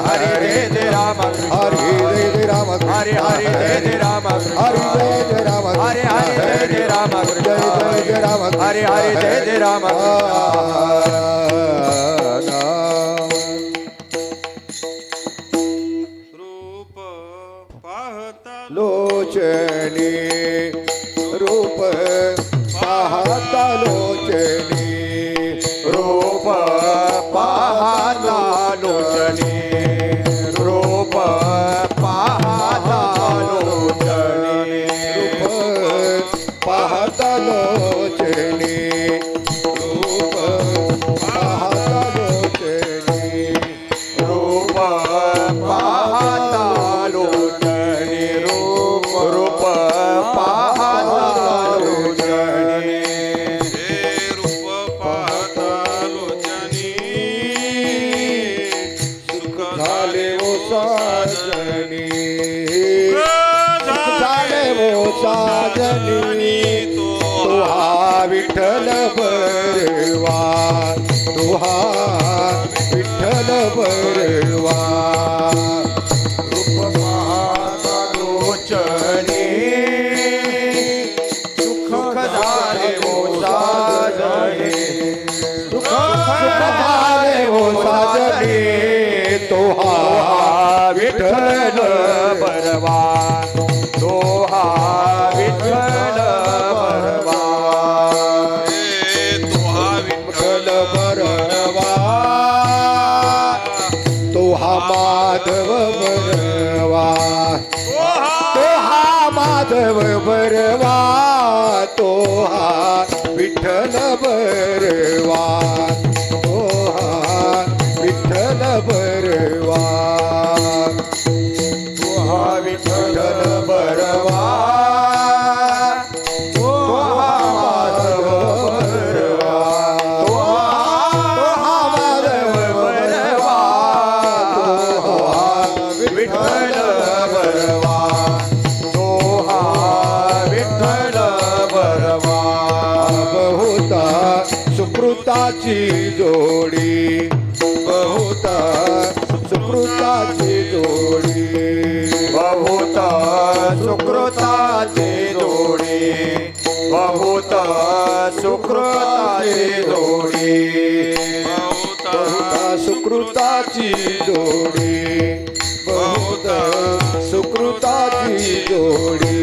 हरे जय जय राम हरे जय जय राम हरे हरे जय जय राम हरे जय जय राम हरे हरे जय जय राम जय जय राम हरे हरे जय जय राम रूप पाहता लोचनी रूप पाहता लोचनी रूप पाहता लोचनी रूप पाहता लोचनी रूप पाहता लोचनी रूप पाहता लोचनी रूप पाहता लोचनी रूप रूप पाहता लोचनी हे रूप पाहता लोचनी सुख झाले वो साजनी झाले वो साजनी तो तुहा विठ्ठल बरवा तुहा विठ्ठल बरवा रूप पाहता लोचनी सुख झाले वो साजनी सुख झाले वो साजनी तुहा विठ्ठल बरवा दोहा विठ्ठल बरवा हे तुहा विठ्ठल विठ्ठल बरवा तुहा माधव बरवा तोहा माधव बरवा तोहा विठ्ठल बरवा तोहा विठ्ठल बरवा तोहा विठ्ठल बरवा तोहा माधव बरवा तोहा माधव बरवा तोहा विठ्ठल बरवा दोहा विठ्ठल बरवा बहुता सुकृताची जोडी बहुता सुकृताची जोडी बहुत सुकृताची जोडी बहुत सुकृताची जोडी बहुता सुकृताची जोडी बहुता सुकृताची जोडी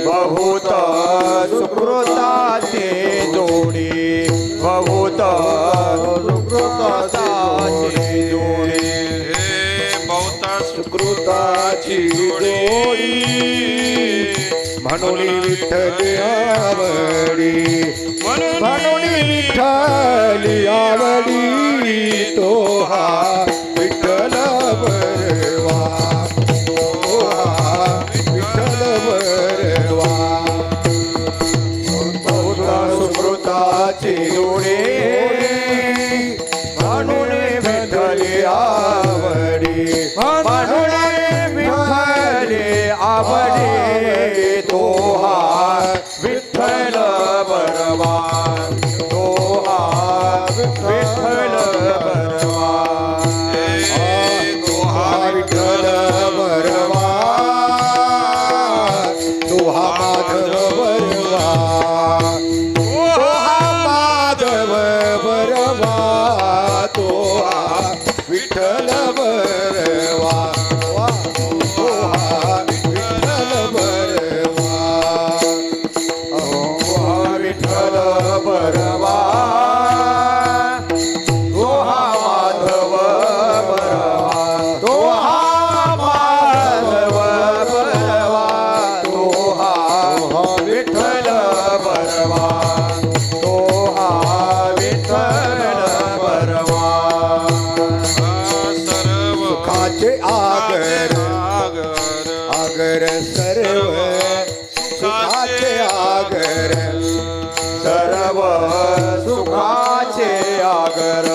बहुत सुकृताची जोडी बहुत सुकृताची जोडी हे बहुता सुकृताची जोडी म्हणून विठ्ठली आवडी म्हणून विठ्ठली आवडी तोहा विठ्ठल बरवा तोहा विठ्ठल बरवा बहुता सुकृताची जोडी म्हणून विठ्ठली आवडी म्हणून विठ्ठली आवडी तोहा विठ्ठल बरवा तोहा विठ्ठल बरवा हे तुहा विठ्ठल बरवा तोहा माधव बरवा तोहा माधव बरवा तोहा विठ्ठल बरवा तोहा विठ्ठल बरवा तोहा विठ्ठल बरवा तोहा माधव बरवा तोहा माधव बरवा तोहा विठ्ठल बरवा तोहा विठ्ठल बरवा सर्व सुखाचे आगर आगर सर्व सुखाचे आगर सर्व सुखाचे आगर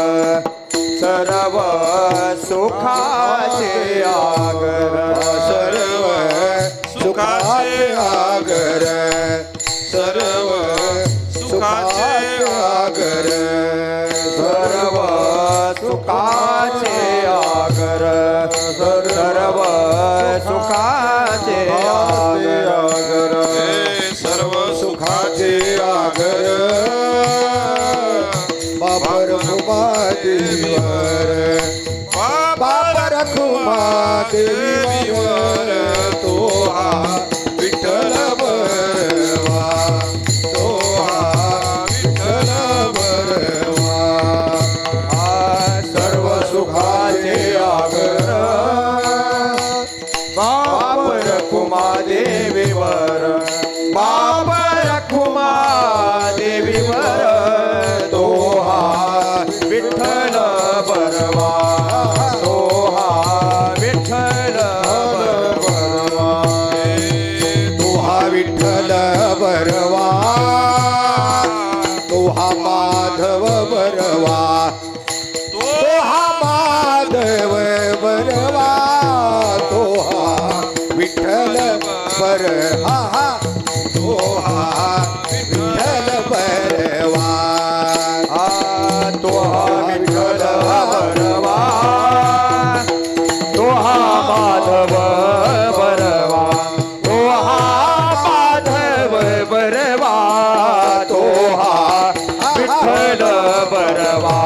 सर्व सुखाचे आगर सर्व सुखाचे आगर सर्व सुखाचे आगर सर्व सुखाचे आगर देवीवर बाप रखुमा देवीवर तो हा विठ्ठल बरवा तो हा विठ्ठल बरवा सर्व सुखाचे आगर बाप रखुमा देवीवर बाप रखुमा देवीवर तो हा विठ्ठल बरवा तो हा विठ्ठल बरवा तो हा विठ्ठल बरवा तो हा माधव बरवा तो हा माधव बरवा तो हा विठ्ठल बर हा हा तो हा विठ्ठल बरवा तो हा विठ्ठल बरवा तो हा माधव बरवा तो हा माधव बरवा तो हा विठ्ठल बरवा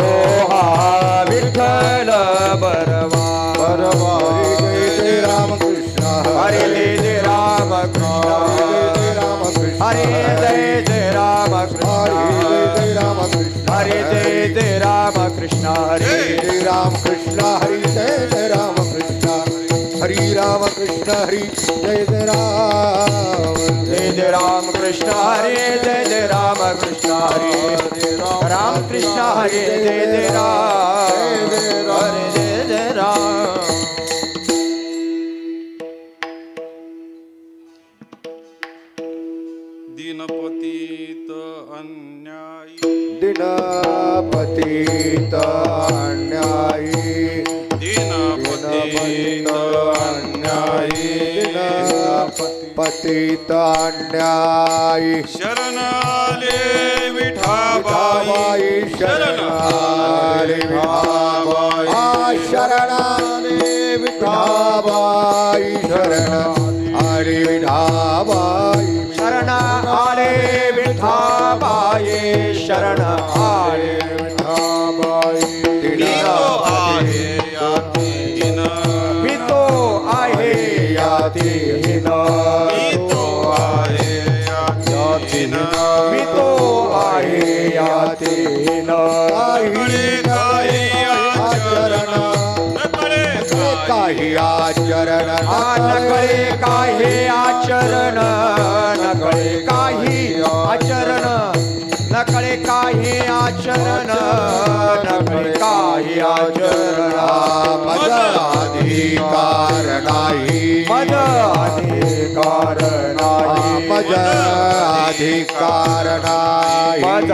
तो हा विठ्ठल बरवा बरवा जय जय रामकृष्ण हरे जय राम कृष्ण हरे रामकृष्ण हरे जय जय राम कृष्ण हरे हरे जय रामकृष्ण हरे जय जय राम कृष्ण हरे जय रामकृष्ण हरि जय जय राम जय जय राम कृष्ण हरे जय जय राम कृष्ण हरे राम कृष्ण हरे जय जय राम हरे जय जय राम दीनपतीत अन्यायी दिनपतीत अन्यायी दीनपतीत अन्यायी पतित अन्यायी शरण आले विठाबाई विठाबाई शरणाले विठाबाई शरणाले विठाबाई शरण हरे विठाबाई शरण आले विठाबाई शरण आले विठाबाई मी तो आहे यातीन मी तो आहे यातीन मी तो आहे यातीन मी तो आहे यातीन नकळे काही आचरण नकळे काही आचरण नकळे काही आचरण नकळे काही आचरण मद अधिकार नाही मद अधिकार नाही मद अधिकार नाही मद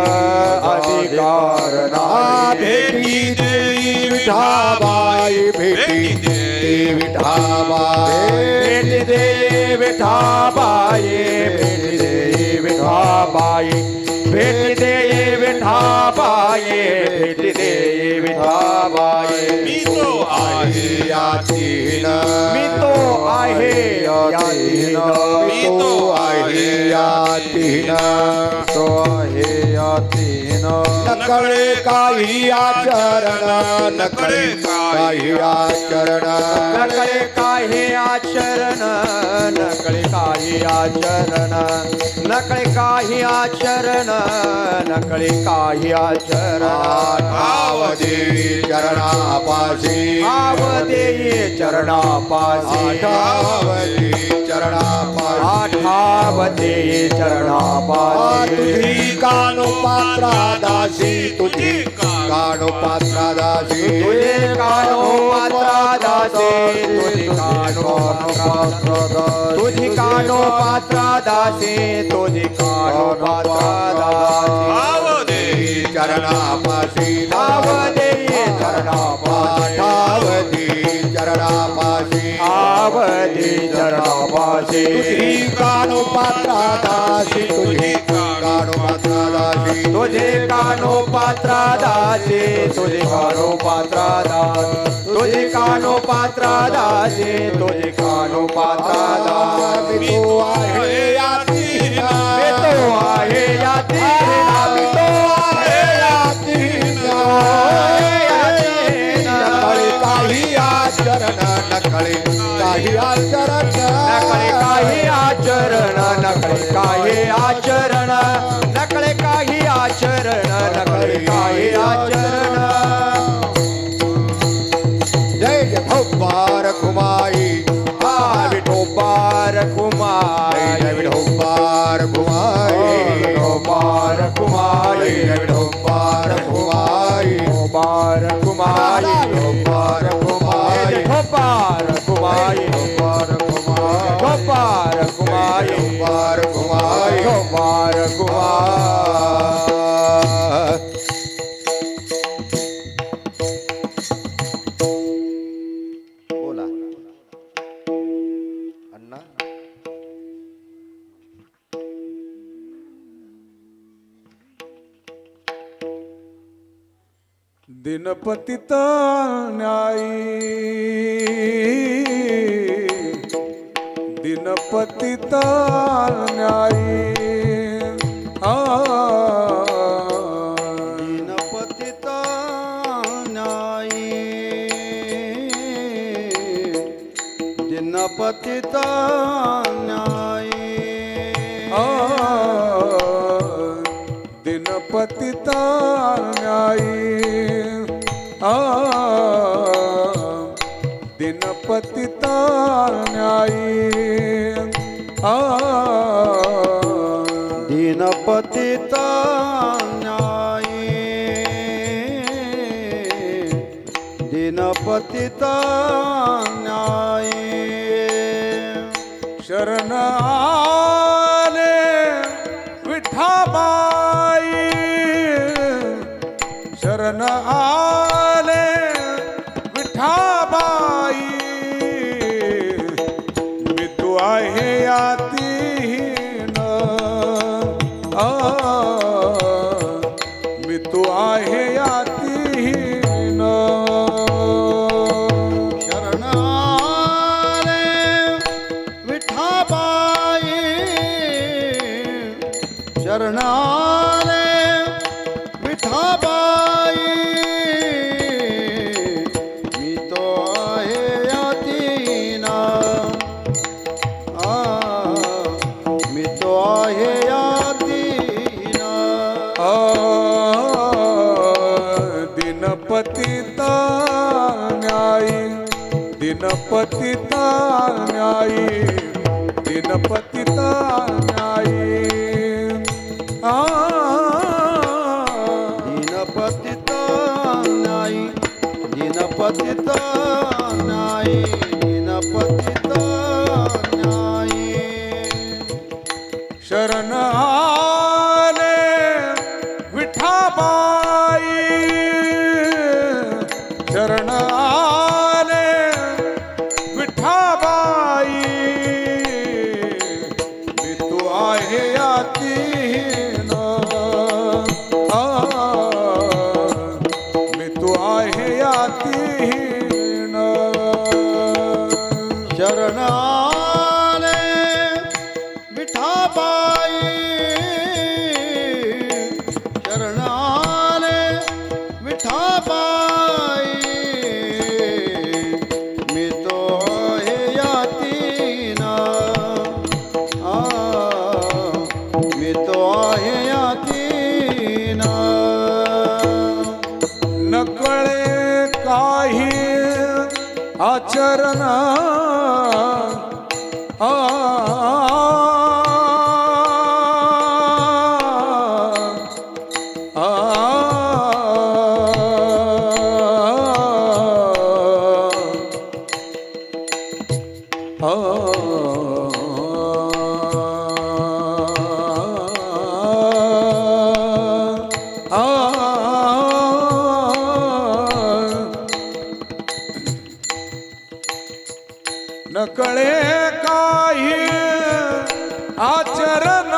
अधिकार नाही भेटी देई विठाबाई भेटी देई विठाबाई भेट दे विठाबाई भेट दे विठाबाई भेट दे विठाबाई भेट दे विठाबाई मी तो आहे यातीन मी तो आहे यातीन मी तो आहे यातीन तो आहे यातीन नकळे काही आचरण नकळे काही आचरण नकळे काही आचरण नकळे काही आचरण नकळे काही आचरण नकळे काही आचरण आवदेवी चरणापाशी आवदेये चरणापाशी आठावती चरणापाशी आठावदेये चरणापाशी तुझी कानोपात्रा दासी तुझी कानोपात्रा दासी तुझे कानो पात्रा दासे तुझी कानो तुझी कानो पात्रा दासे तुझी कानो पात्रा दासे आवदेवी चरणापाशी आवदेये चरणापाशी आठावती चरणापाशी आवदी चरणापाशी तुझी कानोपात्रा दासी तुझी कानोपात्रा दासी तुझे कानो पात्रा दासे तुझे कानो पात्रा दास तुझे कानो पात्रा दासे तुझे कानो पात्रा दास मी तो आहे यातीन मी तो आहे यातीन मी तो आहे यातीन काहे आचरण जय जय भोपार कुमाई हा विठोबार कुमाई जय विठोबार कुमाई विठोबार कुमाई विठोबार कुमाई विठोबार कुमाई विठोबार कुमाई विठोबार कुमाई विठोबार कुमाई विठोबार कुमाई विठोबार कुमाई विठोबार कुमाई बोला अण्णा दिनपतित न्यायी दिनपतित न्यायी दीनपतित न्यायी दीनपतित न्यायी दिनपतित न्यायी दिनपतित न्यायी दीनपतित न्यायी दीनपतित न्यायी शरण आले विठाबाई शरण आले विठाबाई मी तू आहे यातीन मी तू आहे यातीन शरण आले विठाबाई शरण आले विठाबाई मी तो आहे यातीना मी तो आहे यातीना दिनपतित न्यायी दिनपतित न्यायी दिनपतित न्यायी दीनपतित न्यायी दीनपतित न्यायी दीनपतित न्यायी शरण आले विठाबाई शरण आले विठाबाई मी तू आहे यातीन मी तू आहे यातीन शरण आले विठाबाई शरण आले विठाबाई मी तो आहे यातीना मी तो आहे यातीना नकळे काही आचरण नकळे काही आचरण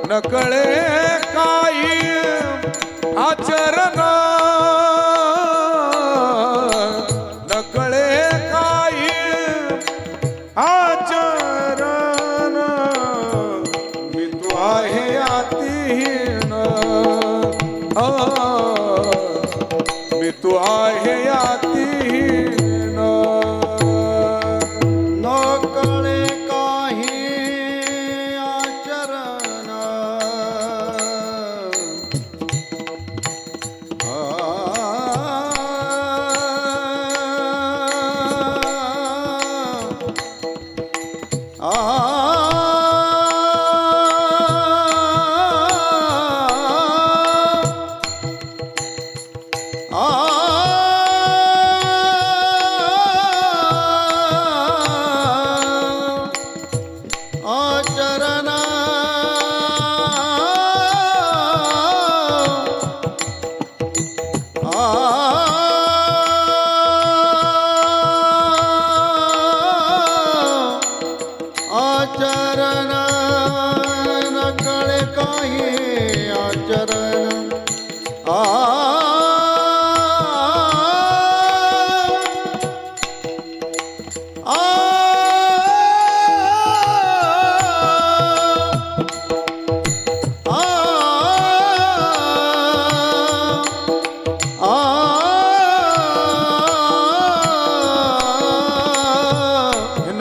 नकळे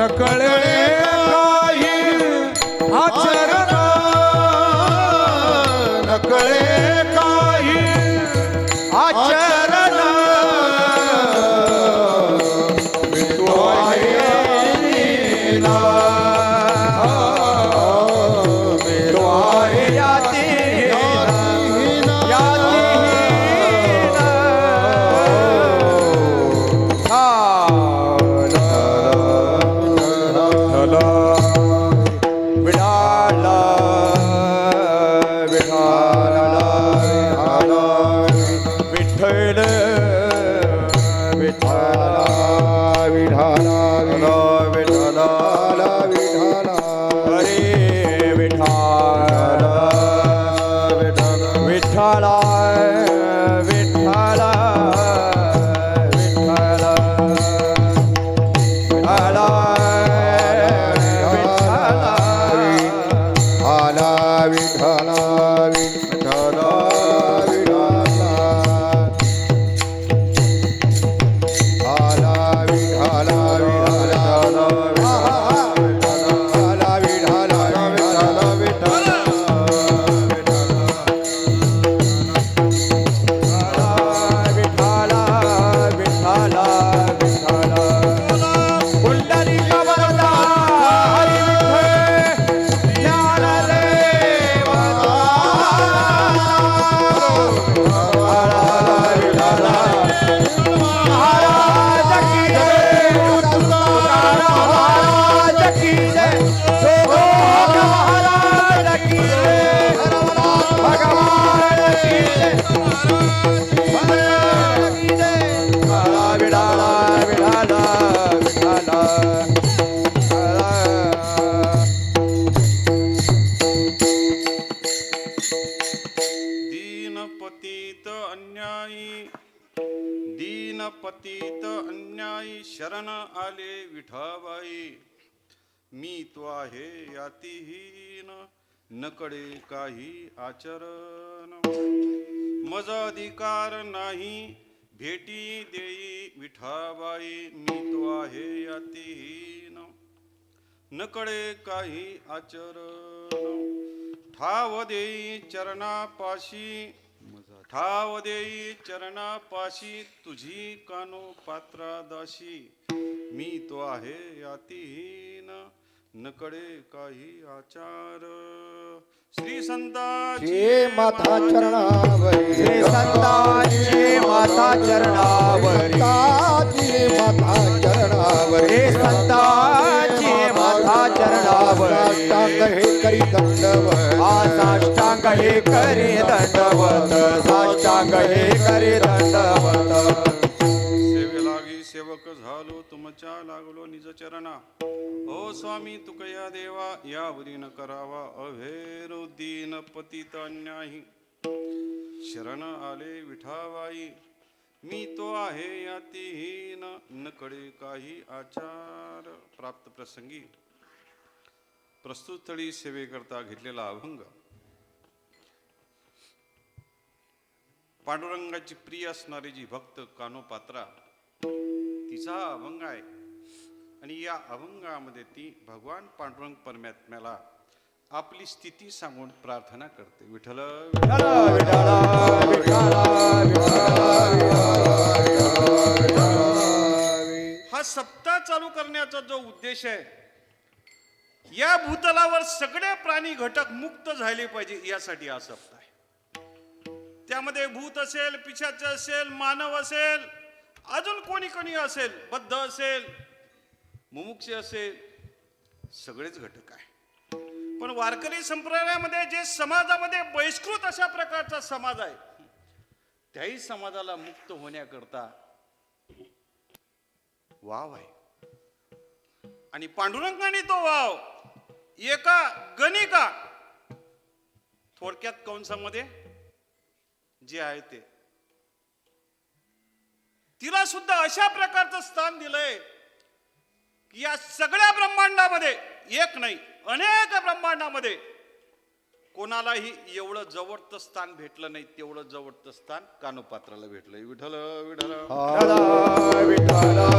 नकळे काही आचरण नकळे काही आचरण तू आहे ना तो आहे यातीहीन विठ्ठला विठ्ठला विठ्ठला आला विठ्ठला आला विठ्ठला विठ्ठला आला विठ्ठला दीनपतीत अन्यायी शरण आले विठाबाई मी तो आहे यातीहीन नकडे काही आचरण मज अधिकार नाही भेटी देई विठाबाई मी तो आहे यातीहीन नकडे काही आचरण ठाव देई चरणापाशी तुझी कानो पात्रा दाशी मी तो आहे यातीहीन नकडे काही आचार श्री संतांची माता चरणावरी श्री संतांची माता चरणावरी माता चरणावरी श्री संतांची माता चरणावरी साष्टांग हे करी दंडवत साष्टांग हे करी दंडवत साष्टांग हे करी दंडवत सेवेलागी सेवक झालो तुमच्या लागलो निज चरणा ओ स्वामी तुकया देवा यावरी न करावा अभेरो दीन पतित अन्याही शरण आले विठाबाई मी तो आहे यातीहीन नकडे काही आचार प्राप्त प्रसंगी प्रस्तुतस्थळी सेवेकरता घेतलेला अभंग पांडुरंगाची प्रिय असणारी जी भक्त कानोपात्रा तिचा अभंग आहे आणि या अभंगामध्ये ती भगवान पांडुरंग परमात्म्याला आपली स्थिती सांगून प्रार्थना करते विठ्ठल हा सप्ताह चालू करण्याचा जो उद्देश आहे या भूतलावर सगळे प्राणी घटक मुक्त झाले पाहिजे यासाठी हा सप्ताह आहे त्यामध्ये भूत असेल पिशाच असेल मानव असेल अजून कोणी कोणी असेल बद्ध असेल मुमुक्ष असेल सगळेच घटक आहे पण वारकरी संप्रदायामध्ये जे समाजामध्ये बहिष्कृत अशा प्रकारचा समाज आहे त्याही समाजाला मुक्त होण्याकरता वाव आहे आणि पांडुरंगाने तो वाव एका गणिका थोडक्यात कंसामध्ये जे आहे ते तिला सुद्धा अशा प्रकारचं स्थान दिलंय की या सगळ्या ब्रह्मांडामध्ये एक नाही अनेक ब्रह्मांडामध्ये कोणालाही एवढं जवळचं स्थान भेटलं नाही तेवढं जवळचं स्थान कानोपात्राला भेटलंय विठ्ठल विठ्ठल विठ्ठला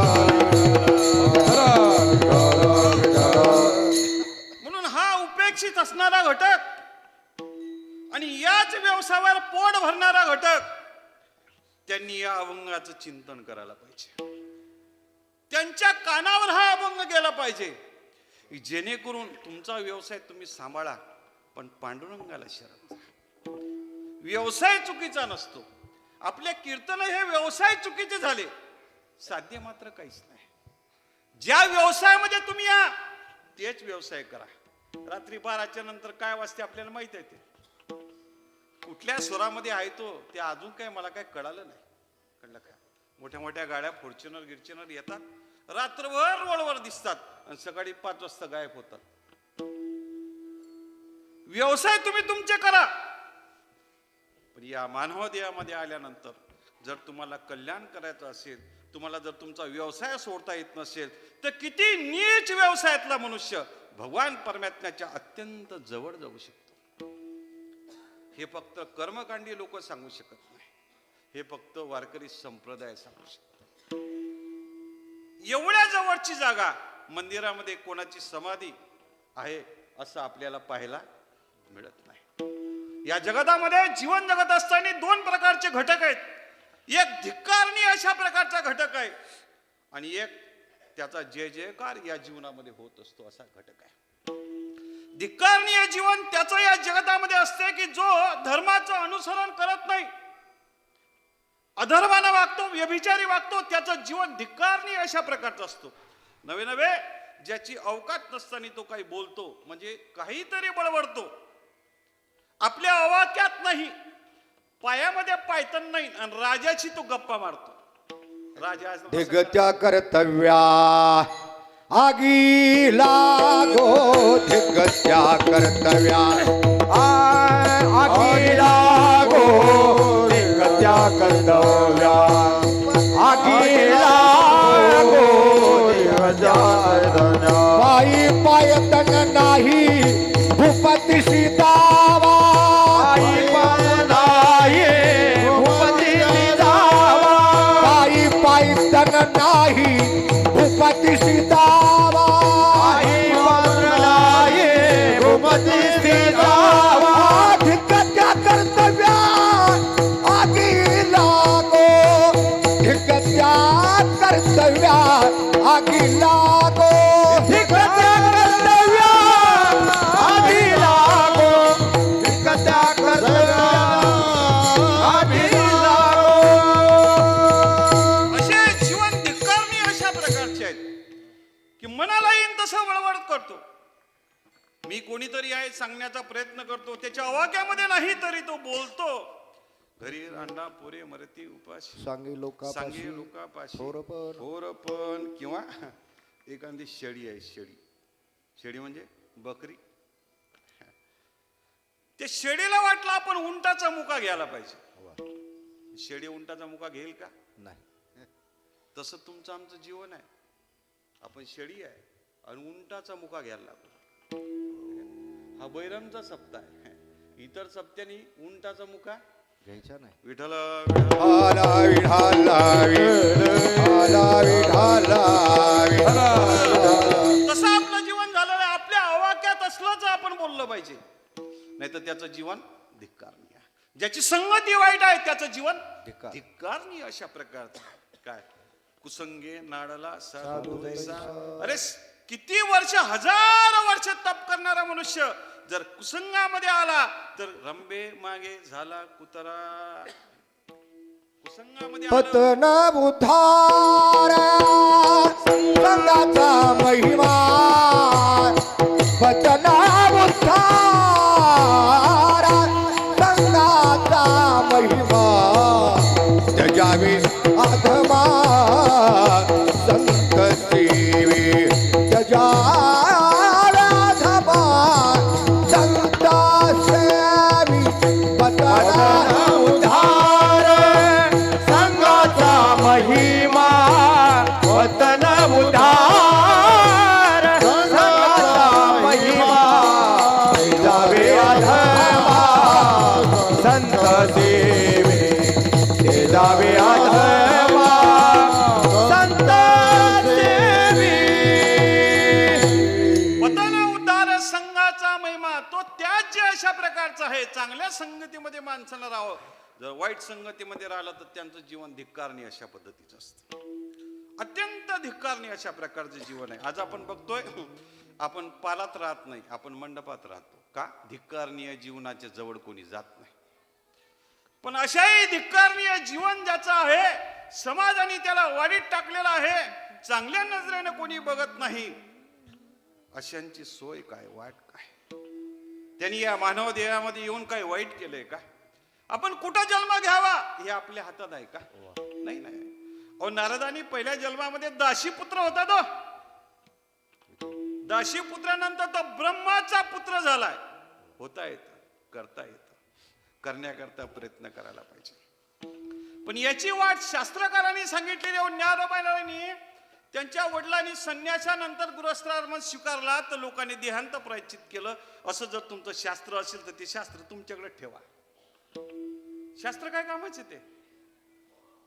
भरणारा घटक त्यांनी या अभंगाचं चिंतन करायला पाहिजे. त्यांच्या कानावर हा अभंग गेला पाहिजे, जेणेकरून तुमचा व्यवसाय तुम्ही सांभाळा, पण पांडुरंगाला शरण जा. व्यवसाय चुकीचा नसतो. आपले कीर्तन हे व्यवसाय चुकीचे झाले, साध्य मात्र काहीच नाही. ज्या व्यवसायामध्ये तुम्ही या तेच व्यवसाय करा. रात्री 12च्या नंतर काय वाजते आपल्याला माहित आहे, ते कुठल्या स्वरामध्ये आहे तो ते अजून काय मला काय कळालं नाही. कळलं का? मोठ्या मोठ्या गाड्या फॉर्च्युनर येतात, रात्रभर रोडवर दिसतात आणि सकाळी 5 वाजता गायब होतात. व्यवसाय तुम्ही तुमचे करा, पण या मानव देहामध्ये आल्यानंतर जर तुम्हाला कल्याण करायचं असेल, तुम्हाला जर तुमचा व्यवसाय सोडता येत नसेल, तर किती नीच व्यवसायातला मनुष्य भगवान परमात्म्याच्या अत्यंत जवळ जाऊ शकतो. हे फक्त कर्मकांडी लोक सांगू शकत नाही, हे फक्त वारकरी संप्रदाय सांगू शकतो. एवढ्या जवळची जागा मंदिरामध्ये कोणाची समाधी आहे असं आपल्याला पाहायला मिळत नाही. या जगतामध्ये जीवन जगत असताना 2 प्रकारचे घटक आहेत. एक धिक्कारणी अशा प्रकारचा घटक आहे आणि एक त्याचा जय जयकार या जीवनामध्ये होत असतो असा घटक आहे. धिक्कारणीय जीवन त्याचं या जगतामध्ये असते की जो धर्माचं अनुसरण करत नाही, अधर्मानं वागतो, व्यभिचारी वागतो, त्याचं जीवन धिक्कारणीय अशा प्रकारचं असतो. नवे ज्याची अवकात नसताना तो काही बोलतो, म्हणजे काहीतरी बळबडतो, आपल्या अवाक्यात नाही, पायामध्ये पायतन नाही, आणि राजाची तो गप्पा मारतो. राजा धिगत्या कर्तव्या आगी लागो, धिगत्या कर्तव्या आगी लागो, धिगत्या कर्तव्या आगी लागो, धिगत्या कर्तव्या. पायी पायतन नाही भूपती सीतावा, पायी पाय नाही भूपती सीतावा, पायी पायतन नाही भूपती सीतावा, पायी पाय नाही भूपती सीतावा. धिगत्या कर्तव्या आगी लागो, धिगत्या कर्तव्या आगी लागो, धिगत्या कर्तव्या आगी लागो, धिगत्या कर्तव्या आगी लागो. असे जीवन धिक्कारणी अशा प्रकारचे आहेत की मनाला येईन तसं वळवळ करतो. मी कोणीतरी आहे सांगण्याचा प्रयत्न करतो, त्याच्या अवाक्यामध्ये नाही तरी तो बोलतो. घरी रांडा पोरे मरती उपाशी, सांगी लोकापाशी सांगे लोकापाशी थोरपण. थोरपण. किंवा एखादी शेळी आहे, शेळी म्हणजे बकरी. त्या शेळीला वाटलं आपण उंटाचा मुका घ्यायला पाहिजे. शेळी उंटाचा मुका घेईल का? नाही. तसं तुमचं आमचं जीवन आहे. आपण शेळी आहे आणि उंटाचा मुका घ्यायला लागलो. हा बैरमचा सप्ताह आहे. इतर सप्त्यानी उंटाचा मुका घ्यायचा नाही. विठ्ठल आला विठाला आला विठाला तसं आपलं जीवन झालं आहे. आपल्या अवाक्यात असलंच आपण बोललं पाहिजे, नाही तर त्याचं जीवन धिक्कारणीय आहे. ज्याची संगती वाईट आहे त्याचं जीवन धिक्कार. धिक्कारणीय अशा प्रकारचं. काय कुसंगे नाडला साधू साधू. दैसा. अरे किती वर्ष, 1000 वर्ष तप करणारा मनुष्य जर कुसंगामध्ये आला तर रंबे मागे झाला कुतरा. कुसंगामध्ये आला पतन उद्धार संगाचा महिमा, पतन उद्धार संगाचा महिमा, त्याजावे आधमा संत सेवे, त्याजावे आधमा संत सेवी. पतन उद्धार संगाचा महिमा, वतन उद्धार संगाचा महिमा, जावे आधमा संत सेवे, ते जावे आधमा संत सेवी. पतन उद्धार संघाचा महिमा तो त्याज्य अशा प्रकारचा आहे. चांगल्या संगतीमध्ये माणसानं राहावं. जर वाईट संगतीमध्ये राहिलं तर त्यांचं जीवन धिक्कारणी अशा पद्धतीचं असतं. अत्यंत धिक्कारणी अशा प्रकारचं जीवन आहे. आज आपण बघतोय आपण पालात राहत नाही, आपण मंडपात राहतो. का? धिक्कारणीय जीवनाच्या जवळ कोणी जात नाही. पण अशाही धिक्कारणीय जीवन ज्याचं आहे, समाजाने त्याला वाडीत टाकलेलं आहे, चांगल्या नजरेने कोणी बघत नाही, अशांची सोय काय, वाट काय? त्यांनी या मानव देहामध्ये येऊन काय वाईट केलंय का? आपण कुठं जन्म घ्यावा हे आपल्या हातात आहे का? नाही नाही. अहो, नारदानी पहिल्या जन्मामध्ये दासी पुत्र होता. तो दासी पुत्रानंतर तो ब्रह्माचा पुत्र झालाय. होता येतं, करता येतं, करण्याकरता प्रयत्न करायला पाहिजे. पण याची वाट शास्त्रकारांनी सांगितलेली. ज्ञानोबांनी त्यांच्या वडिलांनी संन्यासानंतर गृहस्थाश्रम स्वीकारला तर लोकांनी देहांत प्रायश्चित केलं. असं जर तुमचं शास्त्र असेल तर ते शास्त्र तुमच्याकडे ठेवा. शास्त्र काय कामाचे? ते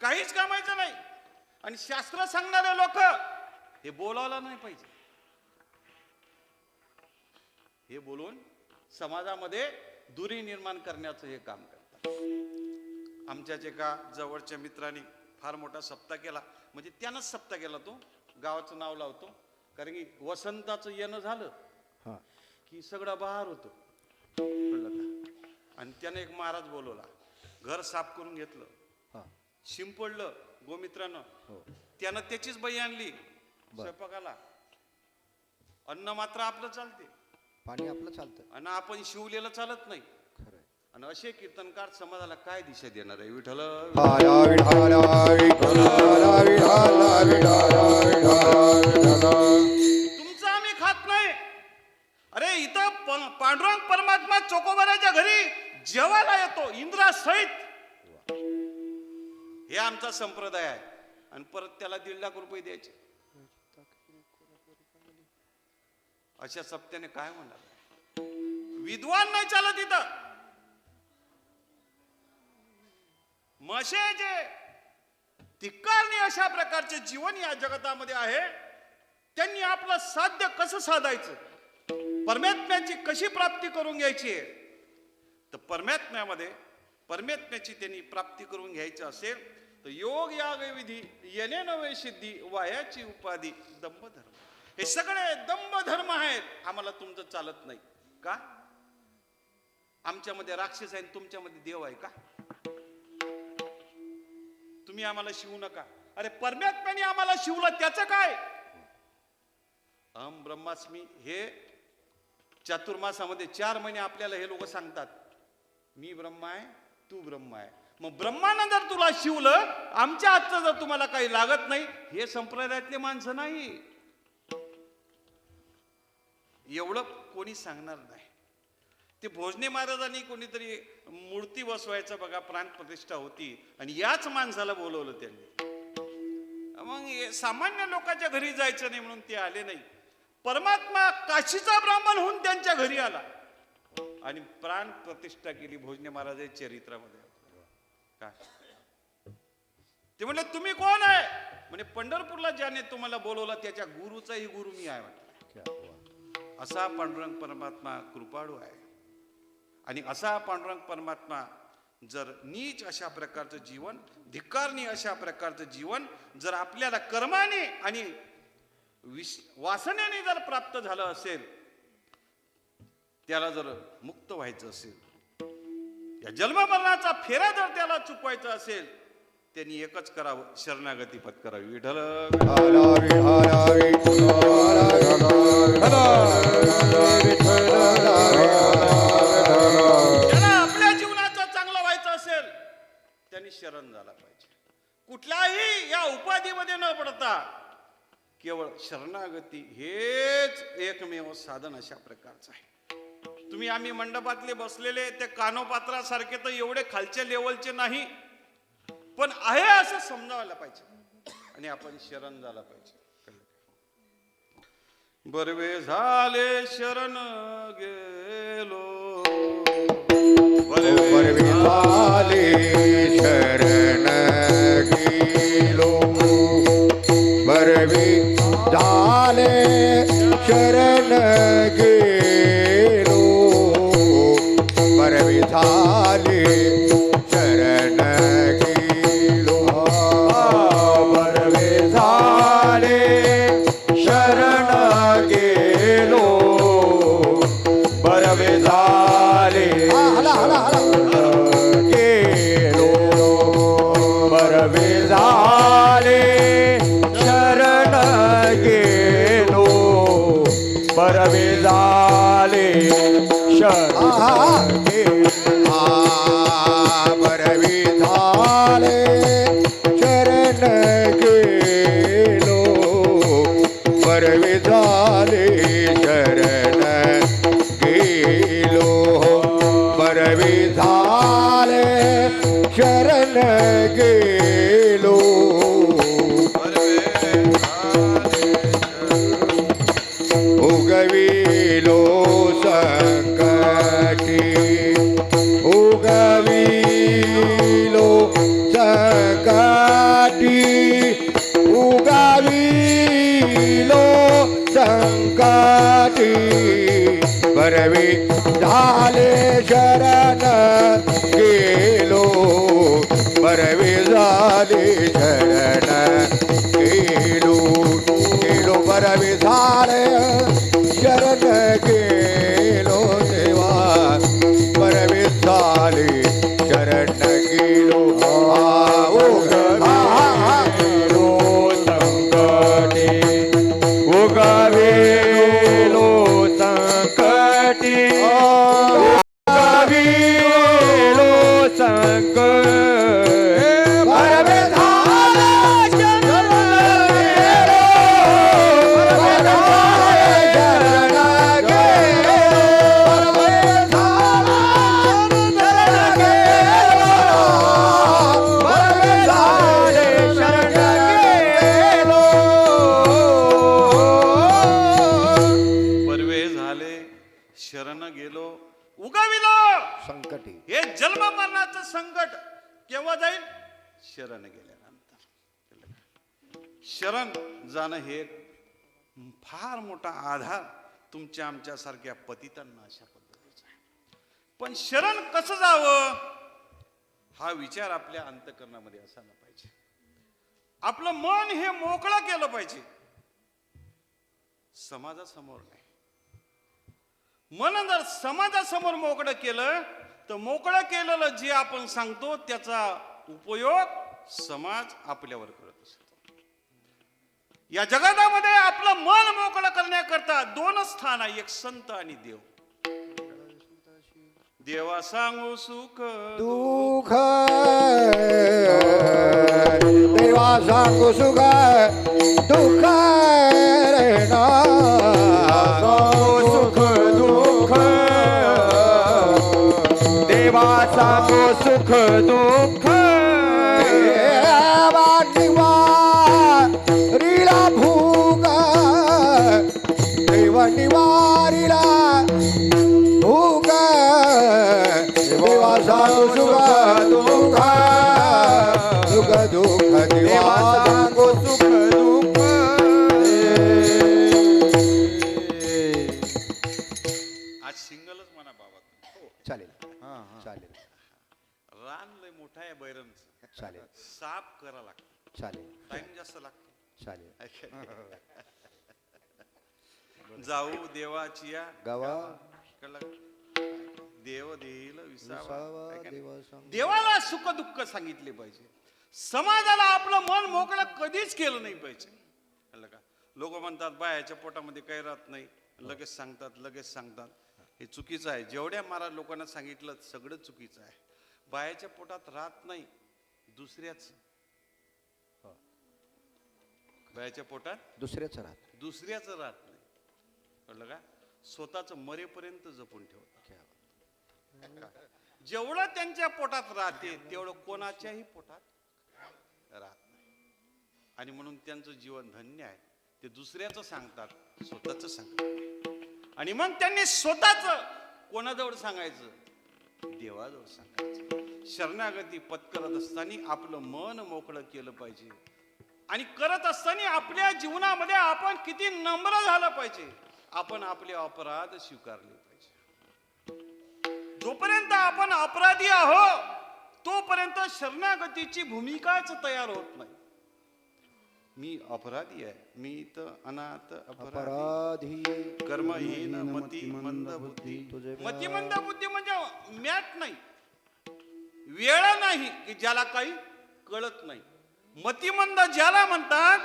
काहीच कामायचं नाही. आणि शास्त्र सांगणारे लोक हे बोलावलं नाही पाहिजे. हे बोलून समाजामध्ये दुरी निर्माण करण्याचं हे काम करतात. आमच्याच एका जवळच्या मित्राने फार मोठा सप्ताह केला. म्हणजे त्यानंच सप्ताह केला. तो गावाचं नाव लावतो, कारण की वसंताचं येणं झालं की सगळं बहार होतो, कळलं का? आणि त्यानं एक महाराज बोलवला, घर साफ करून घेतलं, शिंपडलं गोमित्रानं. त्यानं त्याचीच बाई आणली स्वयंपाकाला. अन्न मात्र आपलं चालते, पाणी आपलं चालतं, आणि आपण शिवलेलं चालत नाही. आणि असे कीर्तनकार समाजाला काय दिशा देणार आहे? विठ्ठल तुमचं आम्ही खात नाही. अरे इथं पांडुरंग परमात्मा चोकोबाराच्या घरी जेवायला येतो इंद्रासहित. हे आमचा संप्रदाय आहे. आणि परत त्याला 1.5 लाख रुपये द्यायचे. अशा सप्त्याने काय म्हणणार? विद्वान नाही चालत इथं. मशे जे धिक्कारणी अशा प्रकारचे जीवन या जगतामध्ये आहे, त्यांनी आपलं साध्य कसं साधायचं, परमात्म्याची कशी प्राप्ती करून घ्यायची आहे, तर परमात्म्याची त्यांनी प्राप्ती करून घ्यायची असेल तर योग याग विधी येणे नवे सिद्धी वायाची उपाधी दंभधर्म. हे सगळे दंभधर्म आहेत. आम्हाला तुमचं चालत नाही का? आमच्यामध्ये राक्षस आहे, तुमच्यामध्ये देव आहे का? तुम्ही आम्हाला शिवू नका. अरे परमात्म्याने आम्हाला शिवलं, त्याचं काय? अहम ब्रह्मास्मी हे चातुर्मासामध्ये 4 महिने आपल्याला हे लोक सांगतात, मी ब्रह्मा आहे, तू ब्रह्मा आहे. मग ब्रह्मानं जर तुला शिवलं, आमच्या हातचं जर तुम्हाला काही लागत नाही, हे संप्रदायातले माणसं नाही. एवढं कोणी सांगणार नाही. ते भोजने महाराजांनी कोणीतरी मूर्ती बसवायचं बघा, प्राण प्रतिष्ठा होती, आणि याच माणसाला बोलवलं त्यांनी. मग सामान्य लोकांच्या घरी जायचं नाही म्हणून ते आले नाही. परमात्मा काशीचा ब्राह्मण होऊन त्यांच्या घरी आला आणि प्राण प्रतिष्ठा केली भोजने महाराजांच्या चरित्रामध्ये. काय ते म्हणले, तुम्ही कोण आहे? म्हणजे पंढरपूरला ज्याने तुम्हाला बोलवलं त्याच्या गुरुचाही गुरु मी आहे म्हटलं. असा पांडुरंग परमात्मा कृपाळू आहे. आणि असा पांडुरंग परमात्मा जर नीच अशा प्रकारचं जीवन, धिक्कारणी अशा प्रकारचं जीवन जर आपल्याला कर्माने आणि वासनेने जर प्राप्त झालं असेल, त्याला जर मुक्त व्हायचं असेल, या जन्ममरणाचा फेरा जर त्याला चुकवायचा असेल, त्यांनी एकच करावं, शरणागती पत्करावी. विठ्ठल आपल्या जीवनाचं चांगलं व्हायचं असेल त्यांनी शरण झाला पाहिजे. कुठल्याही या उपाधीमध्ये न पडता केवळ शरणागती हेच एकमेव साधन अशा प्रकारचं आहे. तुम्ही आम्ही मंडपातले बसलेले ते कानोपात्रासारखे तर एवढे खालच्या लेवलचे नाही, पण आहे असं समजावायला पाहिजे आणि आपण शरण झाला पाहिजे. बरवे झाले शरण गेलो, बरवे झाले शरण गेलो, बरवे झाले शरण गेलो, बरवे झाले बरवे झाले शरण बरवी झाले शरण गेलो बरवी झाले शरण गेलो बरवी झाले शरण गेलो उगविलो संकटी उगविलो संकटी उगविलो संकटी बरवी झाले शरण गेलो बरवी झाले शरण गेलो गेलो बरवी झाले शरण गेलो देवा बरवी झाले शरण गेलो उगविलो संकटी उगविलो संकटी उगविलो संकटी बरवे झाले शरण गेलो शरण गेलो उगविलो संकटी हे जन्म मरणाचं संकट केव्हा जाईल शरण गेल्यानंतर शरण जाणं हे एक फार मोठा आधार तुमच्या आमच्यासारख्या पतितांना अशा पद्धतीचा आहे पण शरण कसं जावं हा विचार आपल्या अंतःकरणामध्ये असायला पाहिजे आपलं मन हे मोकळं केलं पाहिजे समाजासमोर नाही मन जर समाजासमोर मोकळं केलं तर मोकळं केलेलं जे आपण सांगतो त्याचा उपयोग समाज आपल्यावर करत असतो या जगामध्ये आपलं मन मोकळं करण्याकरता दोन स्थान आहे एक संत आणि देव देवा सांगू सुख दुःख देवा सांगू सुख दुःख रे ना सुख दुःख देवा सांगो सुख दुःख निवारीला भूग देव निवारीला भूग देवा सांगू सुख दुःख सुख दुःख देवा सांगू सुख दुःख आज सिंगलच म्हणा बाबा चालेल चालेल रान लय मोठा आहे बैरमचं चालेल साफ करा लागतो चालेल टाइम जास्त लागतो चालेल जाऊ देवाची या गावा कळलं का? देव देईल विसावा विसावा है का नाही? देवा सांग देवाला सुख दुःख सांगितले पाहिजे समाजाला आपलं मन मोकळं कधीच केलं नाही पाहिजे कळलं का लोक म्हणतात बायाच्या पोटामध्ये काही राहत नाही लगेच सांगतात हे चुकीचं आहे जेवढ्या महाराज लोकांना सांगितलं सगळं चुकीचं आहे बायाच्या पोटात राहत नाही दुसऱ्याच बायाच्या पोटात दुसऱ्याच राहत दुसऱ्याच राहत नाही कळलं का स्वतःच मरेपर्यंत जपून ठेवतात जेवढं त्यांच्या पोटात राहते तेवढं कोणाच्याही पोटात राहत नाही आणि म्हणून त्यांचं जीवन धन्य आहे ते दुसऱ्याचं सांगतात स्वतःच सांगतात आणि मग त्यांनी स्वतःच कोणाजवळ सांगायचं देवाजवळ सांगायचं शरणागती पत्करत असताना आपलं मन मोकळं केलं पाहिजे आणि करत असताना आपल्या जीवनामध्ये आपण किती नम्र झालं पाहिजे आपण आपले अपराध स्वीकारले पाहिजे जोपर्यंत आपण अपराधी आहोत तोपर्यंत शरणागतीची भूमिकाच तयार होत नाही मी अपराधी आहे मी तर अनाथ अपराधी कर्महीन मतिमंद बुद्धी मतिमंद बुद्धी म्हणजे मॅट नाही वेळ नाही की ज्याला काही कळत नाही मतिमंद ज्याला म्हणतात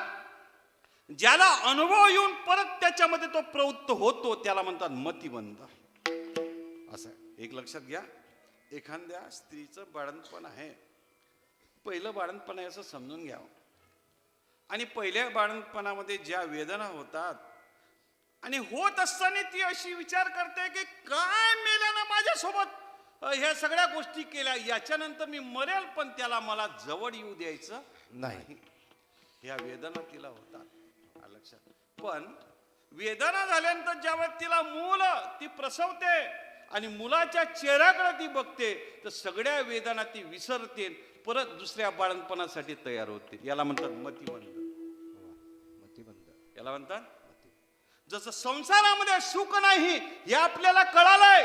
ज्याला अनुभव येऊन परत त्याच्यामध्ये तो प्रवृत्त होतो त्याला म्हणतात मतिमंद. असं एक लक्षात घ्या, एखाद्या स्त्रीचं बाळंतपण आहे, पहिलं बाळंतपण आहे असं समजून घ्यावं. आणि पहिल्या बाळंतपणामध्ये ज्या वेदना होतात आणि होत असताना ती अशी विचार करते की काय मेल्यानं माझ्यासोबत ह्या सगळ्या गोष्टी केल्या, याच्यानंतर मी मरेल पण त्याला मला जवळ येऊ द्यायचं नाही. ह्या वेदना तिला होतात. लक्षात. पण वेदना झाल्यानंतर ज्यावेळेस तिला मूल ती प्रसवते आणि मुलाच्या चेहऱ्याकडे ती बघते तर सगळ्या वेदना ती विसरते, परत दुसऱ्या बाळंतपणासाठी तयार होते. याला म्हणतात मतिमंद. याला म्हणतात जसं संसारामध्ये सुख नाही हे आपल्याला कळालंय,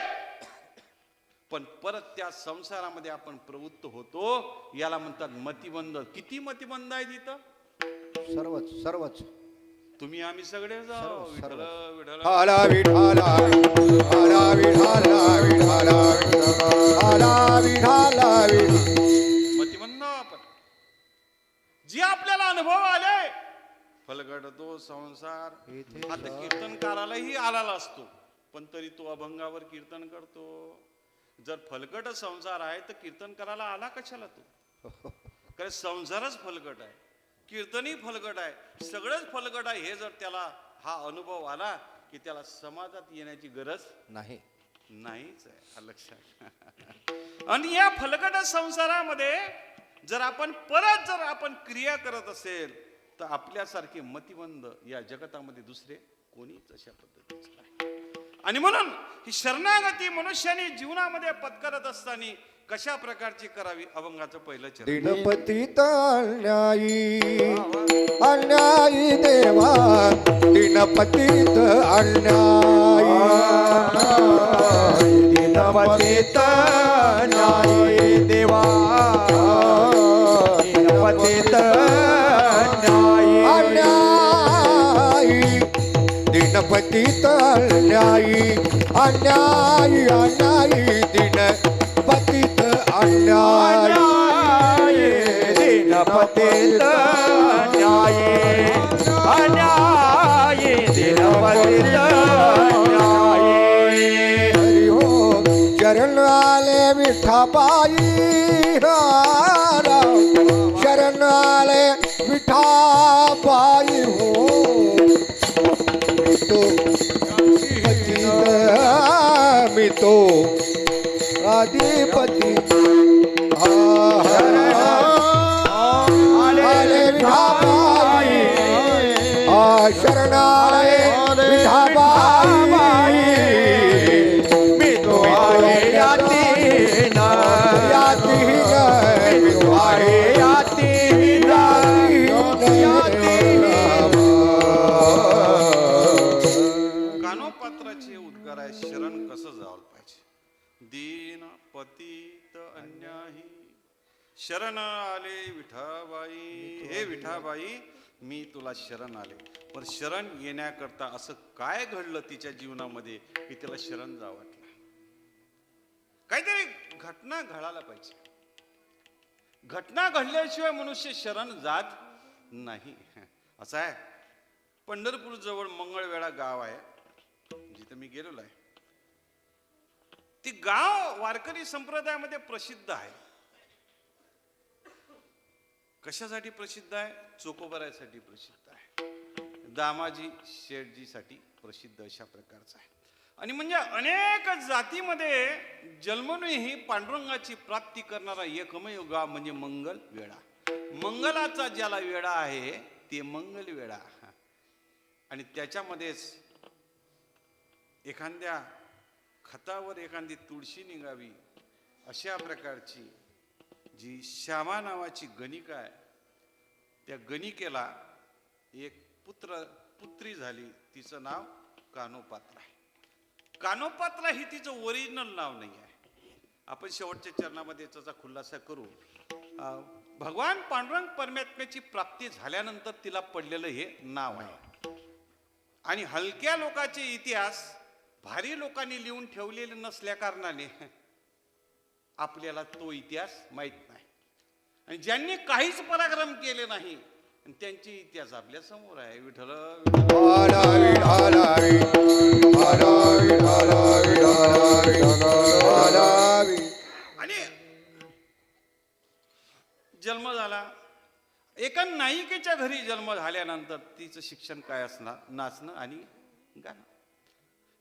पण परत त्या संसारामध्ये आपण प्रवृत्त होतो, याला म्हणतात मतिमंद. किती मतिमंद आहे तिथं? सर्वच तुम्ही आम्ही सगळे जाऊ विठ्ठल विठ्ठल. हाला विठाला हाला विठाला विठाला हाला विठाला मतिमंद आपण. जे आपल्याला अनुभव आले, फलगड तो संसार. आता कीर्तनकारालाही आलेला असतो, पण तरी तो अभंगावर कीर्तन करतो. जर फलगट संसार आहे तर कीर्तन करायला आला कशाला तो? कारण संसारच फलगट आहे, कीर्तनही फलगट आहे, सगळंच फलगट आहे. हे जर त्याला हा अनुभव आला की त्याला समाजात येण्याची गरज नाही. नाहीच आहे. हा लक्षात. आणि या फलगट संसारामध्ये जर आपण क्रिया करत असेल तर आपल्यासारखे मतिमंद या जगतामध्ये दुसरे कोणीच अशा पद्धतीचे नाही. आणि म्हणून ही शरणागती मनुष्याने जीवनामध्ये पत्करत असताना कशा प्रकारची करावी? अभंगाचं पहिलं चरण. दिनपतीत अन्यायी अन्यायी देवा दिनपतीत अन्यायी दिनपतीत न्यायी देवा दिनपतीत न्यायी अन्यायी दिनपतीत अन्यायी अन्यायी अन्यायी दिनपतीत अन्यायी दिनपतीत न्यायी अन्यायी दिनपतीत न्यायी. हरी हो शरण आले विठाबाई शरण आले विठाबाई हो मी तो अधिपती आले विठाबाई शरण आले विठाबाई मी तो आहे यातीन मी तो आहे यातीन कानोपात्राचे उद्गार आहे. शरण कसं जावं पाहिजे? दीन पतित अन्याही शरण आले विठाबाई. हे विठाबाई मी तुला शरण आले. पण शरण येण्याकरता असं काय घडलं तिच्या जीवनामध्ये की तिला शरण जावं वाटलं? काहीतरी घटना घडायला पाहिजे. घटना घडल्याशिवाय मनुष्य शरण जात नाही. असं आहे. पंढरपूर जवळ मंगळवेढा गाव आहे, जिथे मी गेलेलो आहे. ती गाव वारकरी संप्रदायामध्ये प्रसिद्ध आहे. कशासाठी प्रसिद्ध आहे? चोकोबारासाठी प्रसिद्ध आहे, दामाजी शेठजीसाठी प्रसिद्ध अशा प्रकारचं आहे. आणि म्हणजे अनेक जातीमध्ये जन्मूनही पांडुरंगाची प्राप्ती करणारा एकमेव गाव म्हणजे मंगळवेढा. मंगलाचा ज्याला वेढा आहे ते मंगळवेढा. आणि त्याच्यामध्येच एखाद्या खतावर एखादी तुळशी निघावी अशा प्रकारची जी श्यामा नावाची गणिका आहे, त्या गणिकेला एक पुत्री झाली. तिचं नाव कानोपात्रा आहे. कानोपात्रा ही तिचं ओरिजिनल नाव नाही आहे. आपण शेवटच्या चरणामध्ये त्याचा खुलासा करू. भगवान पांडुरंग परमात्म्याची प्राप्ती झाल्यानंतर तिला पडलेलं हे नाव आहे. आणि हलक्या लोकांचे इतिहास भारी लोकांनी लिहून ठेवलेले नसल्या कारणाने आपल्याला तो इतिहास माहीत नाही. आणि ज्यांनी काहीच पराक्रम केले नाही आणि त्यांची इतिहास आपल्या समोर आहे. विठ्ठल विठाला विठाला विठाला विठाला विठाला विठाला आणि जन्म झाला. एका नायिकेच्या घरी जन्म झाल्यानंतर तिचं शिक्षण काय असणार? नाचणं आणि गाणं.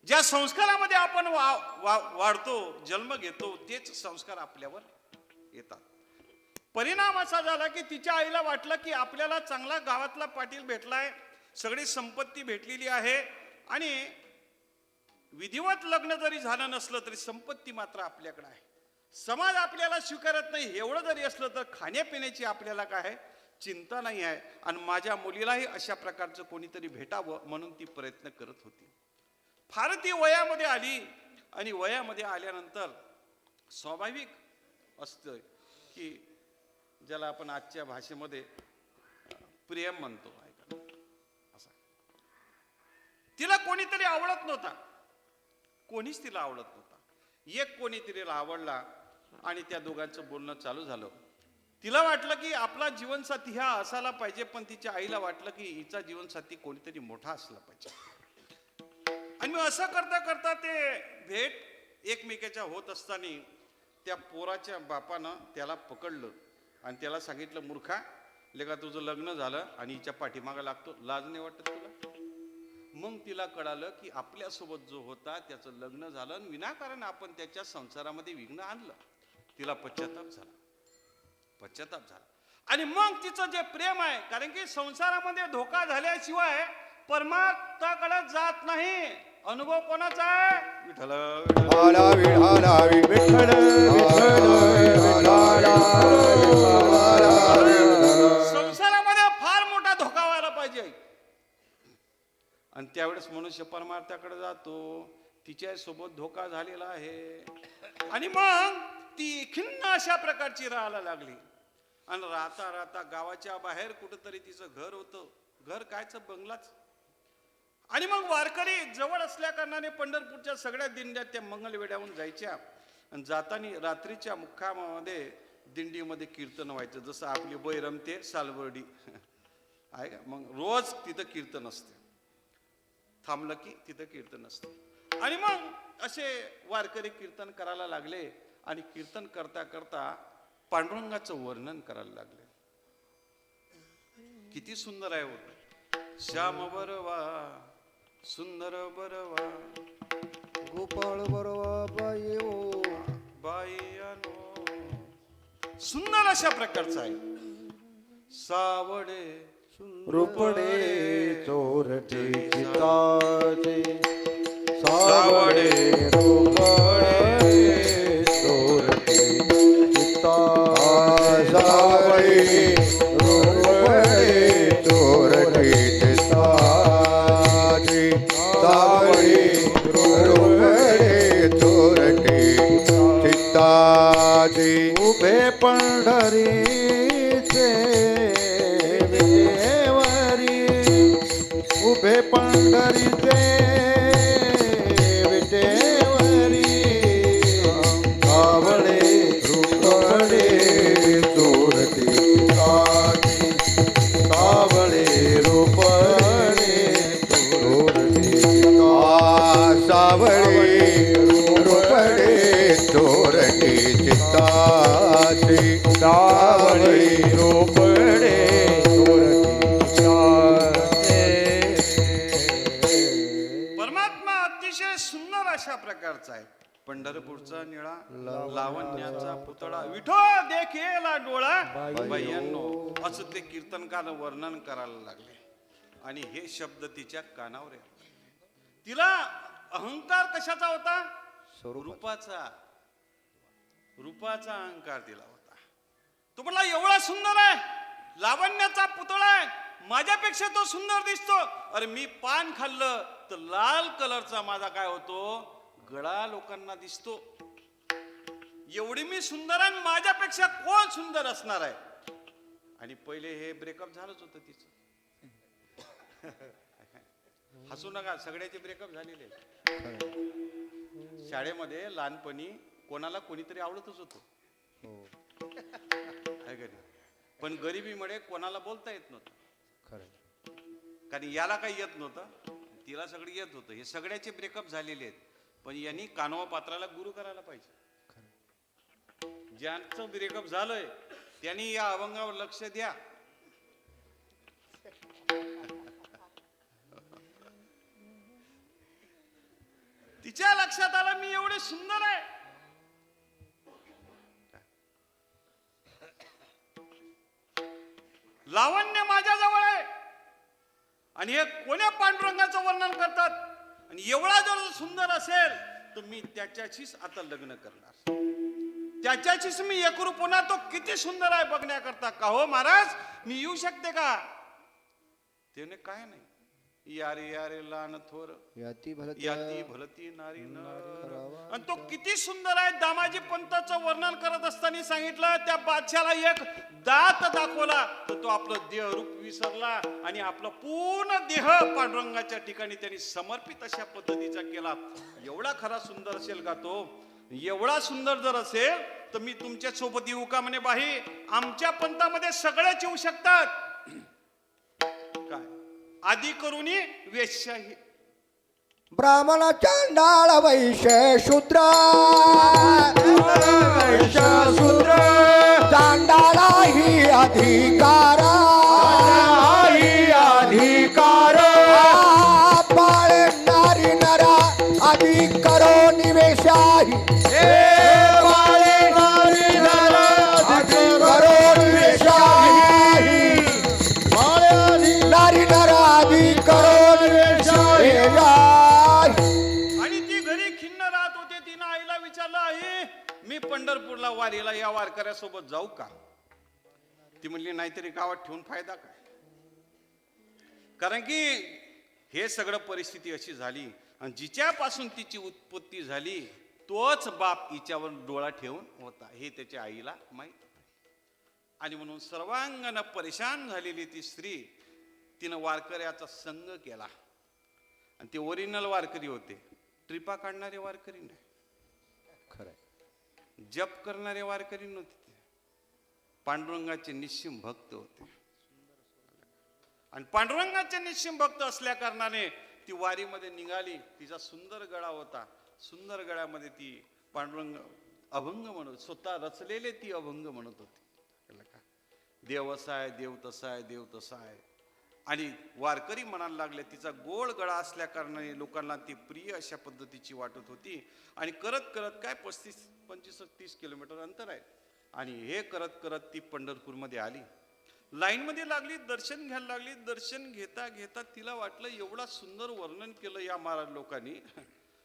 ज्या संस्कारामध्ये आपण वाढतो, जन्म घेतो, तेच संस्कार आपल्यावर येतात. परिणाम असा झाला की तिच्या आईला वाटलं की आपल्याला चांगला गावातला पाटील भेटलाय, सगळी संपत्ती भेटलेली आहे आणि विधिवत लग्न जरी झालं नसलं तरी संपत्ती मात्र आपल्याकडे आहे. समाज आपल्याला स्वीकारत नाही एवढं जरी असलं तर खाण्यापिण्याची आपल्याला काय आहे चिंता नाही आहे. आणि माझ्या मुलीलाही अशा प्रकारचं कोणीतरी भेटावं म्हणून ती प्रयत्न करत होती. फार ती वयामध्ये आली आणि वयामध्ये आल्यानंतर स्वाभाविक असतं की ज्याला आपण आजच्या भाषेमध्ये प्रेम म्हणतो, असं तिला कोणीतरी आवडत नव्हता, कोणीच तिला आवडत नव्हता. एक कोणीतरी आवडला आणि त्या दोघांचं बोलणं चालू झालं. तिला वाटलं की आपला जीवनसाथी हा असायला पाहिजे, पण तिच्या आईला वाटलं की हिचा जीवनसाथी कोणीतरी मोठा असला पाहिजे. आणि मग असं करता करता ते भेट एकमेकाच्या होत असताना त्या पोराच्या बापानं त्याला पकडलं आणि त्याला सांगितलं, मूर्खा लेका तुझं लग्न झालं आणि हिच्या पाठीमागं लागतो, लाज नाही वाटत तुला? मग तिला कळालं की आपल्यासोबत जो होता त्याचं लग्न झालं आणि विनाकारण आपण त्याच्या संसारामध्ये विघ्न आणलं. तिला पश्चाताप झाला आणि मग तिचं जे प्रेम आहे, कारण की संसारामध्ये धोका झाल्याशिवाय परमात्माकडे जात नाही. अनुभव कोणाचा आहे? विठ्ठल विठाला विठाला विठ्ठल संसारामध्ये फार मोठा धोका व्हायला पाहिजे आणि त्यावेळेस मनुष्य परमार्थाकडे जातो. तिच्या सोबत धोका झालेला आहे आणि मग ती खिन्न अशा प्रकारची राहायला लागली. आणि राहता राहता गावाच्या बाहेर कुठंतरी तिचं घर होतं, घर कायचं बंगलाच. आणि मग वारकरी जवळ असल्या कारणाने पंढरपूरच्या सगळ्या दिंड्या त्या मंगलवेड्याहून जायच्या आणि जाताना रात्रीच्या मुक्कामामध्ये दिंडीमध्ये कीर्तन व्हायचं. जसं आपली बैरमते सालबर्डी आहे का, मग रोज तिथं कीर्तन असते, थांबलं की तिथं कीर्तन असते. आणि मग असे वारकरी कीर्तन करायला लागले आणि कीर्तन करता करता पांडुरंगाचं वर्णन करायला लागले. किती सुंदर आहे होत. श्याम बरवा सुंदर बरवा गोपाळ बरवा बाई ओ बाई अनो, सुंदर अशा प्रकारचा आहे. सावडे रुपडे चोरटे चिताचे सावडे रुपडे चोरटे चिता सावडे रुपडे चोरटे चिताचे सावडे रुपडे चोरटे चिताचे उभे पंढरीचे उभे पंढरीचे विटेवरी सावळे रुपडे चोरटे चिताचे सावळे रुपडे चोरटे सावळे रुपडे चोरटे चिताचे सावळे रुपडे अशा प्रकारचा आहे. पंढरपूरचा निळा लावण्याचा पुतळा विठो देखेला डोळा बायांनो, असं ते कीर्तनकार वर्णन करायला लागले. आणि हे शब्द तिच्या कानावर आले. तिला अहंकार कशाचा होता? रूपाचा अहंकार तिला होता. तो म्हणला एवढा सुंदर आहे, लावण्याचा पुतळा आहे, माझ्यापेक्षा तो सुंदर दिसतो. अरे मी पान खाल्लं तर लाल कलरचा माझा काय होतो, गळा लोकांना दिसतो. एवढी मी सुंदर आहे, माझ्यापेक्षा कोण सुंदर असणार आहे? आणि पहिले हे ब्रेकअप झालंच होतं तिचं. हसू नका, सगळ्याचे ब्रेकअप झालेले. शाळेमध्ये लहानपणी कोणाला कोणीतरी आवडतच होतं, पण गरिबीमुळे कोणाला बोलता येत नव्हतं. कारण याला काही येत नव्हतं, तिला सगळं येत होतं. हे सगळ्याचे ब्रेकअप झालेले आहेत. पण यांनी कानवा पात्राला गुरु करायला पाहिजे. ज्यांचं ब्रेकअप झालंय त्यांनी या अभंगावर लक्ष द्या. तिच्या लक्षात आलं मी एवढे सुंदर आहे. लावण्य माझ्या जवळ आहे आणि हे कोण्या पांडुरंगाचं वर्णन करतात. आणि एवढा जर सुंदर असेल तर मी त्याच्याशीच आता लग्न करणार. त्याच्याशीच मी एकरूप होणार. तो किती सुंदर आहे बघण्याकरता. का हो महाराज मी येऊ शकते का? त्याने काय नाही. यारे यारे लहान थोर याती भलती याती भलती नारी नर. आणि तो किती सुंदर आहे. दामाजी पंताचं वर्णन करत असताना सांगितलं त्या बादशाला एक दात दाखवला तर तो आपलं देह रूप विसरला आणि आपला पूर्ण देह पांडुरंगाच्या ठिकाणी त्यांनी समर्पित अशा पद्धतीचा केला. एवढा खरा सुंदर असेल का तो? एवढा सुंदर जर असेल तर मी तुमच्या सोबत येऊ का? म्हणे बाई आमच्या पंथामध्ये सगळेच येऊ शकतात. काय आदी करूनी वेश्याही ब्राह्मण चांडाळ वैश्य शूद्र शूद्र चांडाळा ही अधिकार अधिकार पाळणारी नरा आधी करो निवेशाही करो निवेशाही नारी नरा आधी करो निवेशाही. आणि ती घरी खिन्न राहत होते. तिनं आईला विचारलं आई मी पंढरपूरला वारीला या वारकऱ्यासोबत जाऊ का? ती म्हणली नाहीतरी गावात ठेवून फायदा काय? कारण की हे सगळं परिस्थिती अशी झाली आणि जिच्यापासून तिची उत्पत्ती झाली तोच बाप हिच्यावर डोळा ठेवून होता हे त्याच्या आईला माहित. आणि म्हणून सर्वांगानं परेशान झालेली ती स्त्री तिनं वारकऱ्याचा संग केला. आणि ते ओरिजिनल वारकरी होते. ट्रिपा काढणारे वारकरी नाही. खरं जप करणारे वारकरी नव्हते. पांडुरंगाचे निश्चिम भक्त होते. आणि पांडुरंगाचे निश्चिम भक्त असल्या कारणाने ती वारीमध्ये निघाली. तिचा सुंदर गळा होता. सुंदर गळ्यामध्ये ती पांडुरंग अभंग म्हणत स्वतः रचलेले ती अभंग म्हणत होती. देव असा आहे देव तसा आहे देव तसा आहे. आणि वारकरी म्हणायला लागले. तिचा गोड गळा असल्या कारणाने लोकांना ती प्रिय अशा पद्धतीची वाटत होती. आणि करत करत काय 35-30 किलोमीटर अंतर आहे. आणि हे करत करत ती पंढरपूरमध्ये आली. लाईनमध्ये लागली. दर्शन घ्यायला लागली. दर्शन घेता घेता तिला वाटलं एवढा सुंदर वर्णन केलं या महाराज लोकांनी.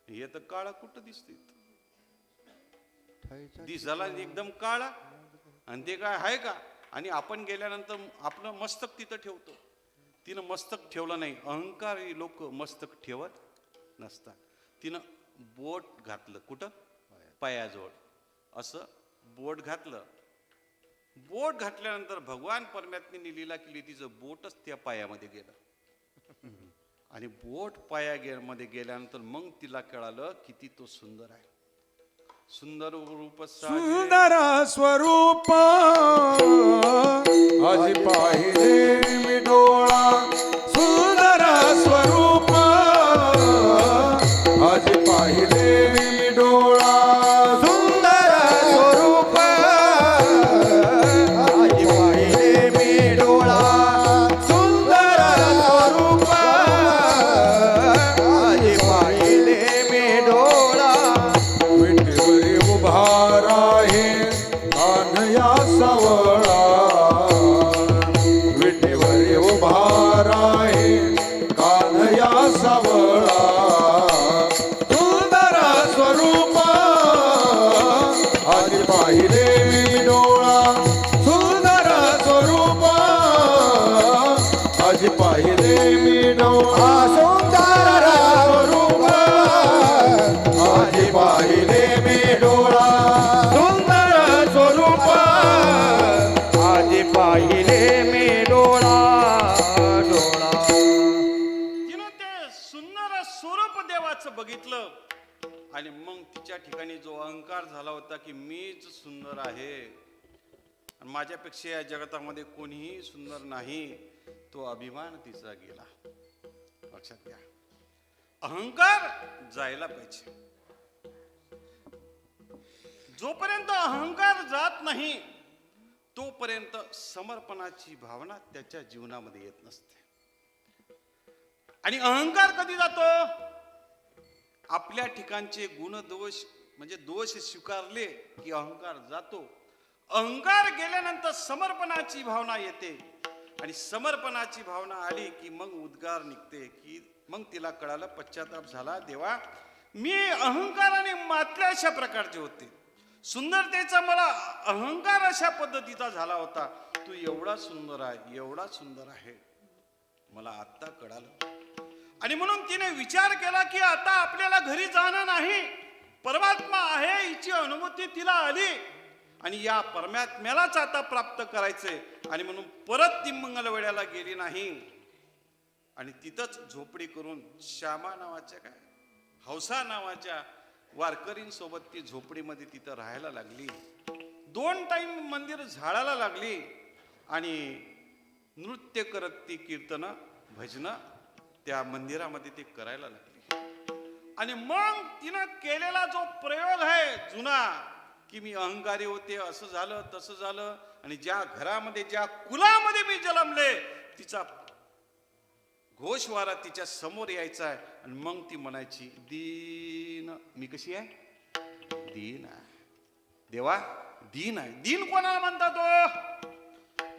हे तर काळा कुठं दिसते. दिसायला एकदम काळा आणि ते काय आहे का? आणि आपण गेल्यानंतर आपलं मस्तक तिथं ठेवतो. तिनं मस्तक ठेवलं नाही. अहंकारी लोक मस्तक ठेवत नसतात. तिनं बोट घातलं. कुठं? पायाजवळ असं बोट घातलं. बोट घातल्यानंतर भगवान परमात्म्याने लीला केली. तिचं बोटच त्या पायामध्ये गेलं. आणि बोट मध्ये गेल्यानंतर मग तिला कळालं किती तो सुंदर आहे. सुंदर रूप सुंदर स्वरूप आज पाहिले मी डोळा सुंदर स्वरूप आज पाहिले मी डोळा सुंदर स्वरूप आज पाहिले मी डोळा सुंदर स्वरूप आज पाहिले मी डोळा विठेवरी उभा राहे कान्हया सावळा विठेवरी उभा राहे कान्हया सावळा सुंदर स्वरूप आज पाहिले मी डोळा सुंदर स्वरूप आज पाहिले मी डोळा सुंदर स्वरूप आज पाहिले मी डोळा सुंदर स्वरूप आज पाहिले मी डोळा डोळा. तिनं ते सुंदर स्वरूप देवाचं बघितलं. आणि मग तिच्या ठिकाणी जो अहंकार झाला होता की मीच सुंदर आहे आणि माझ्यापेक्षा या जगतामध्ये कोणीही सुंदर नाही तो अभिमान तिचा गेला. लक्षात घ्या, अहंकार जायला पाहिजे. जोपर्यंत अहंकार जात नाही तोपर्यंत समर्पणाची भावना त्याच्या जीवनामध्ये येत नसते. आणि अहंकार कधी जातो? आपल्या ठिकाणचे गुण दोष म्हणजे दोष स्वीकारले की अहंकार जातो. अहंकार गेल्यानंतर समर्पणाची भावना येते आणि समर्पणाची भावना आली की मग उद्गार निघते की मग तिला कळालं, पश्चाताप झाला, देवा मी अहंकाराने मातल्या अशा प्रकारचे होते, सुंदरतेचा मला अहंकार अशा पद्धतीचा झाला होता, तू एवढा सुंदर आहे, एवढा सुंदर आहे, मला आत्ता कळालं. आणि म्हणून तिने विचार केला की आता आपल्याला घरी जाणं नाही, परमात्मा आहे हिची अनुभूती तिला आली आणि या परमात्म्यालाच आता प्राप्त करायचंय. आणि म्हणून परत ती मंगलवेड्याला गेली नाही आणि तिथंच झोपडी करून श्यामा नावाच्या काय हौसा नावाच्या वारकरींसोबत ती झोपडीमध्ये तिथं राहायला लागली. 2 टाइम मंदिर झाडायला लागली आणि नृत्य करत ती कीर्तन भजन त्या मंदिरामध्ये ती करायला लागली. आणि मग तिनं केलेला जो प्रयोग आहे जुना की मी अहंकारी होते, असं झालं तसं झालं, आणि ज्या घरामध्ये ज्या कुलामध्ये मी जन्मले तिचा घोषवारा तिच्या समोर यायचा आहे आणि मग ती म्हणायची, दीन मी कशी आहे, दीन आहे देवा, दीन आहे. दीन कोणाला म्हणतात?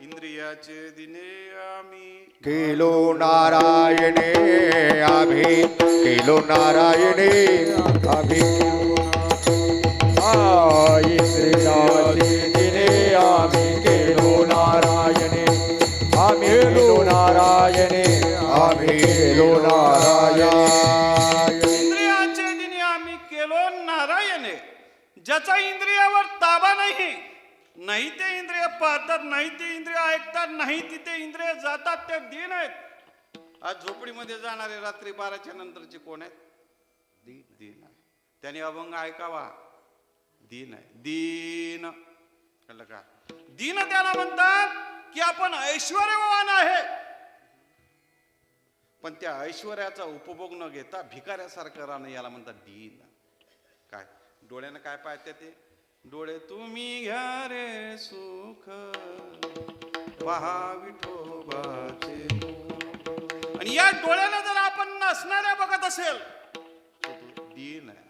इंद्रियाचे दिने आम्ही केलो नारायणे आम्ही, केलो नारायणे आम्ही, इंद्रियाचे दिने आम्ही केलो नारायणे, आम्ही केलो नारायणे, आम्ही केलो नारायण. इंद्रियाचे दिने आम्ही केलो नारायणे. ज्याचा इंद्रियावर ताबा नाही, नाही ते इंद्रिय पाहतात, नाही ते इंद्रिय ऐकतात, नाही तिथे इंद्रिय जातात, ते दीन आहेत. आज झोपडीमध्ये जाणारे रात्री 12च्या नंतरचे कोण आहेत? दीन आहे. त्याने अभंग ऐकावा, दीन आहे. दीन कळलं का? दीन त्याला म्हणतात की आपण ऐश्वर्यवान आहे पण त्या ऐश्वर्याचा उपभोग न घेता भिकाऱ्यासारखं राहणं, याला म्हणतात दीन. काय डोळ्यानं काय पाहते ते? डोळे तुम्ही घ्या रे सुख पहा विठोबाचे मुख. आणि या डोळ्यानं जर आपण नसणाऱ्या बघत असेल तर तो दीन आहे.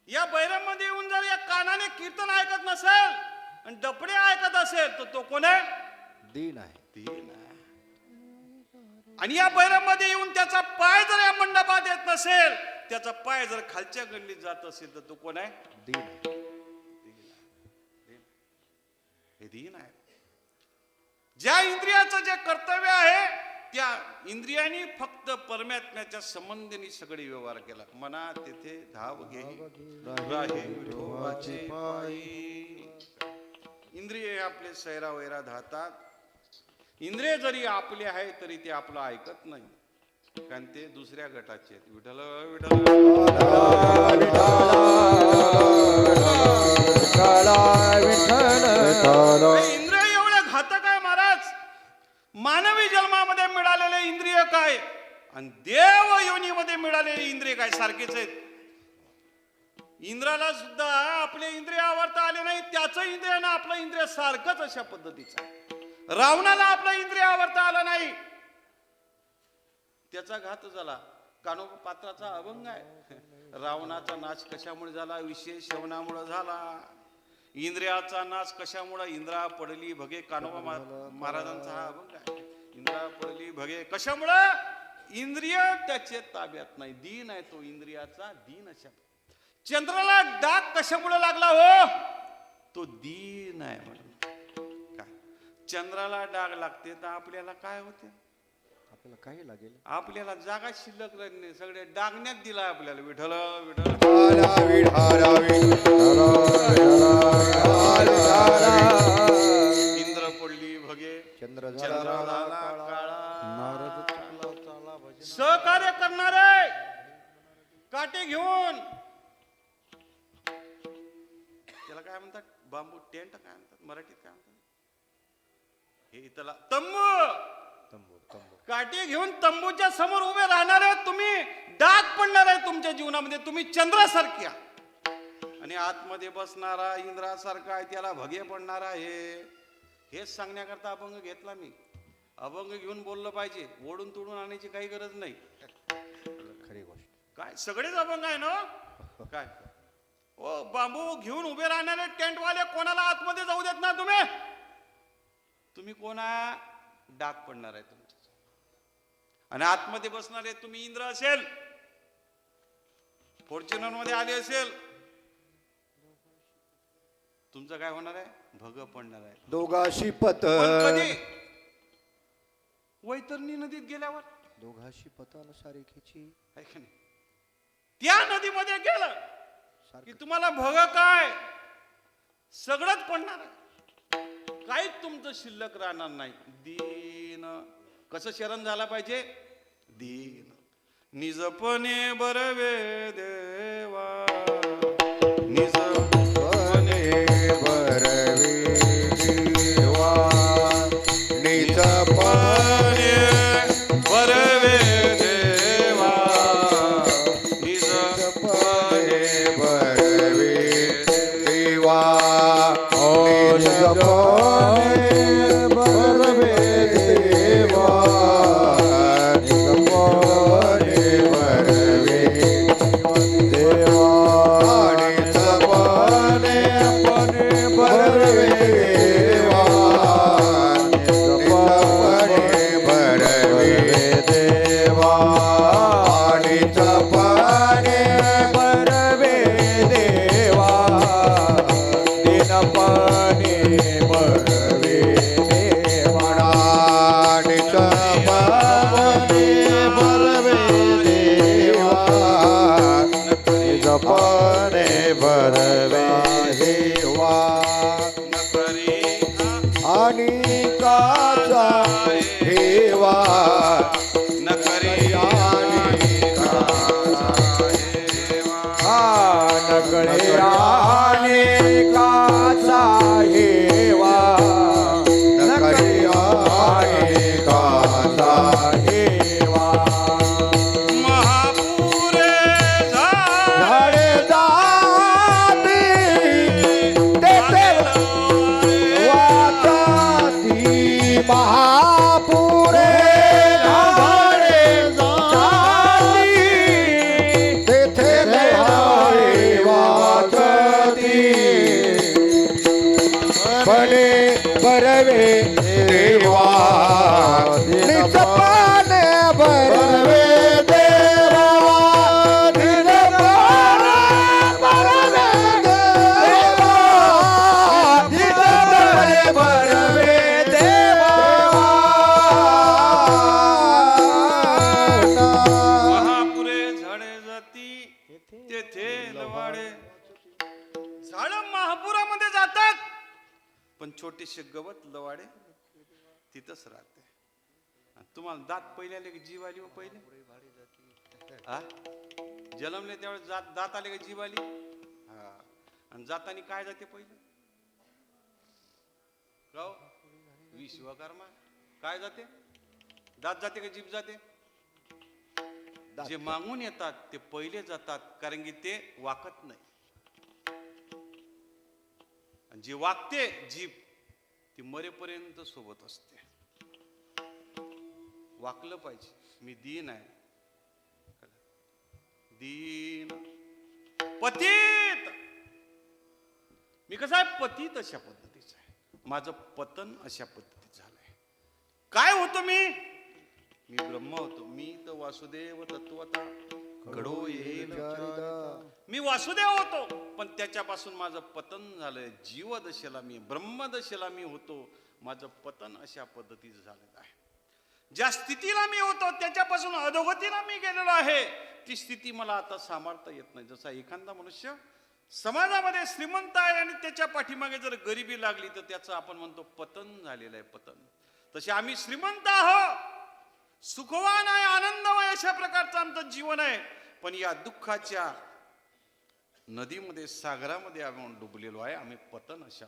या बैरामध्ये येऊन जर या कानाने कीर्तन ऐकत नसेल आणि डपडे ऐकत असेल तर तो कोण आहे? दीन आहे. दीन आहे. आणि या बैरामध्ये येऊन त्याचा पाय जर या मंडपात येत नसेल, त्याचा पाय जर खालच्या गल्लीत जात असेल तर तो कोण आहे? दीन आहे. हे दीन आहे. ज्या इंद्रियाचं जे कर्तव्य आहे त्या इंद्रियाने फक्त परमात्म्याच्या संबंधीने सगळे व्यवहार केला. मना तेथे धाव घे राहे विठोबाचे पायी. इंद्रिय आपले सैरा वैरा धातात. इंद्रिय जरी आपले आहे तरी ते आपलं ऐकत नाही, कारण ते दुसऱ्या गटाचे आहेत. विठ्ठल इंद्रिय एवढे घातक आहे महाराज. मानवी जन्मामध्ये मिळालेले इंद्रिय काय आणि देव योनीमध्ये मिळालेले इंद्रिय काय सारखेच आहेत. इंद्राला सुद्धा आपले इंद्रिय आवडता आले नाही, त्याचं इंद्रिय ना आपलं इंद्रिय सारखंच अशा पद्धतीचं आहे. रावणाला आपलं इंद्रिय आवडता आलं नाही, त्याचा घात झाला. कानोबा पात्राचा अभंग आहे. रावणाचा नाश कशामुळे झाला? विशेष श्रवणामुळे झाला. इंद्रियाचा नाश कशामुळे? इंद्रा पडली भगे. कानोबा महाराजांचा हा अभंग आहे. इंद्रा पडली भगे कशामुळं? इंद्रिय त्याचे ताब्यात नाही. दीन आहे तो इंद्रियाचा, दीन अशा. चंद्राला डाग कशामुळे लागला हो? तो दीन आहे म्हणून. चंद्राला डाग लागते तर आपल्याला काय होते? आपल्याला काही लागेल, आपल्याला जागा शिल्लक नाही, सगळे डागण्यात दिला आपल्याला. विठ्ठल विठ्ठल इंद्र पडली भगे चंद्र चंद्राला काळा. नारद सहकार्य करणारे काटे घेऊन त्याला काय म्हणतात? बांबू टेंट काय म्हणतात मराठीत? काय म्हणतात हे? इथला तंबू. काठी घेऊन तंबूच्या समोर उभे राहणार आहे तुम्ही, डाग पडणार आहे तुमच्या जीवनामध्ये, तुम्ही चंद्रासारखी आहात. आणि आतमध्ये बसणारा इंद्रासारखा आहे, त्याला भगे पडणार आहे. हेच सांगण्याकरता अभंग घेतला मी. अभंग घेऊन बोललं पाहिजे, ओढून तोडून आणायची काही गरज नाही. खरी गोष्ट. काय सगळेच अभंग आहे ना काय? ओ बांबू घेऊन उभे राहणारे टेंटवाले कोणाला आतमध्ये जाऊ देत ना तुम्ही. तुम्ही कोणा डाग पडणार आहे तुमच्या. आणि आतमध्ये बसणारे तुम्ही इंद्र असेल, फॉर्च्युनर मध्ये आले असेल, तुमचं काय होणार आहे? भग पडणार आहे. दोघाशी पत पण कधी? वैतरणी नदीत गेल्यावर. दोघाशी पतान सारेखीची. आहे का नाही? त्या नदीमध्ये गेलं की तुम्हाला भग काय सगळंच पडणार आहे, काहीच तुमचं शिल्लक राहणार नाही. दीन कसं शरण झाला पाहिजे? दीन निजपणे बरवे देवा, निजपणे बरवे देवा, निजपणे बरवे देवा, निजपणे बरवे देवा, निजपणे बरवे देवा, निजपणे बरवे देवा, निजपणे बरवे देवा, निजपणे बरवे देवा, निजपणे बरवे देवा, दिनपणे बरवे देवा, निजपणे बरवे देवा, निजपणे बरवे देवा. आणि काचा ठेवा, नकरी नकळे आणि काचा हेवा, नकळे आणि काचा हेवा. महापुरे झाडे जाती तेथे वाचाती, महापुरे झाडे जाती तेथे झाडे वाचती. भले बरवे देवा, निजपणे बरवे देवा, निजपणे बरवे देवा, निजपणे बरवे देवा. महापुरे झाडे जाती तेथे लवाडे. झाड महापुरामध्ये जातात, पण छोटेसे गवत लवाडे तिथंच राहते. आणि तुम्हाला दात पहिले आले की जीव आली? पहिले हा? जन्मले त्यावेळेस दात आले का जीव आली? हा. आणि जातानी काय जाते पहिले? गाव विश्वकर्मा. काय जाते? दात जाते का जीभ जाते? जे मागून येतात ते पहिले जातात, कारण की ते वाकत नाही. आणि जे वागते जीभ ती मरेपर्यंत सोबत असते. वाकलं पाहिजे. मी दीन आहे, दीन पतित. मी कसं आहे? पतित अशा पद्धतीचं आहे. माझं पतन अशा पद्धतीत झालंय. काय होतो मी ब्रह्म होतो. मी तर वासुदेव तत्वता घडो येईल. मी वासुदेव होतो, पण त्याच्यापासून माझं पतन झालंय. जीवदशेला मी, ब्रह्मदशेला मी होतो, माझं पतन अशा पद्धतीचं झालेलं आहे. ज्या स्थितीला मी होतो त्याच्यापासून अधोगतीला मी गेलेलो आहे. ती स्थिती मला आता सांभाळता येत नाही. जसा एखादा मनुष्य समाजामध्ये श्रीमंत आहे आणि त्याच्या पाठीमागे जर गरिबी लागली तर त्याचं आपण म्हणतो पतन झालेलं आहे, पतन. तसे आम्ही श्रीमंत आहोत, सुखवान आहे, आनंदमय अशा प्रकारचं आमचं जीवन आहे. पण या दुःखाच्या नदीमध्ये, सागरामध्ये आम्ही डुबलेलो आहे. आम्ही पतन अशा.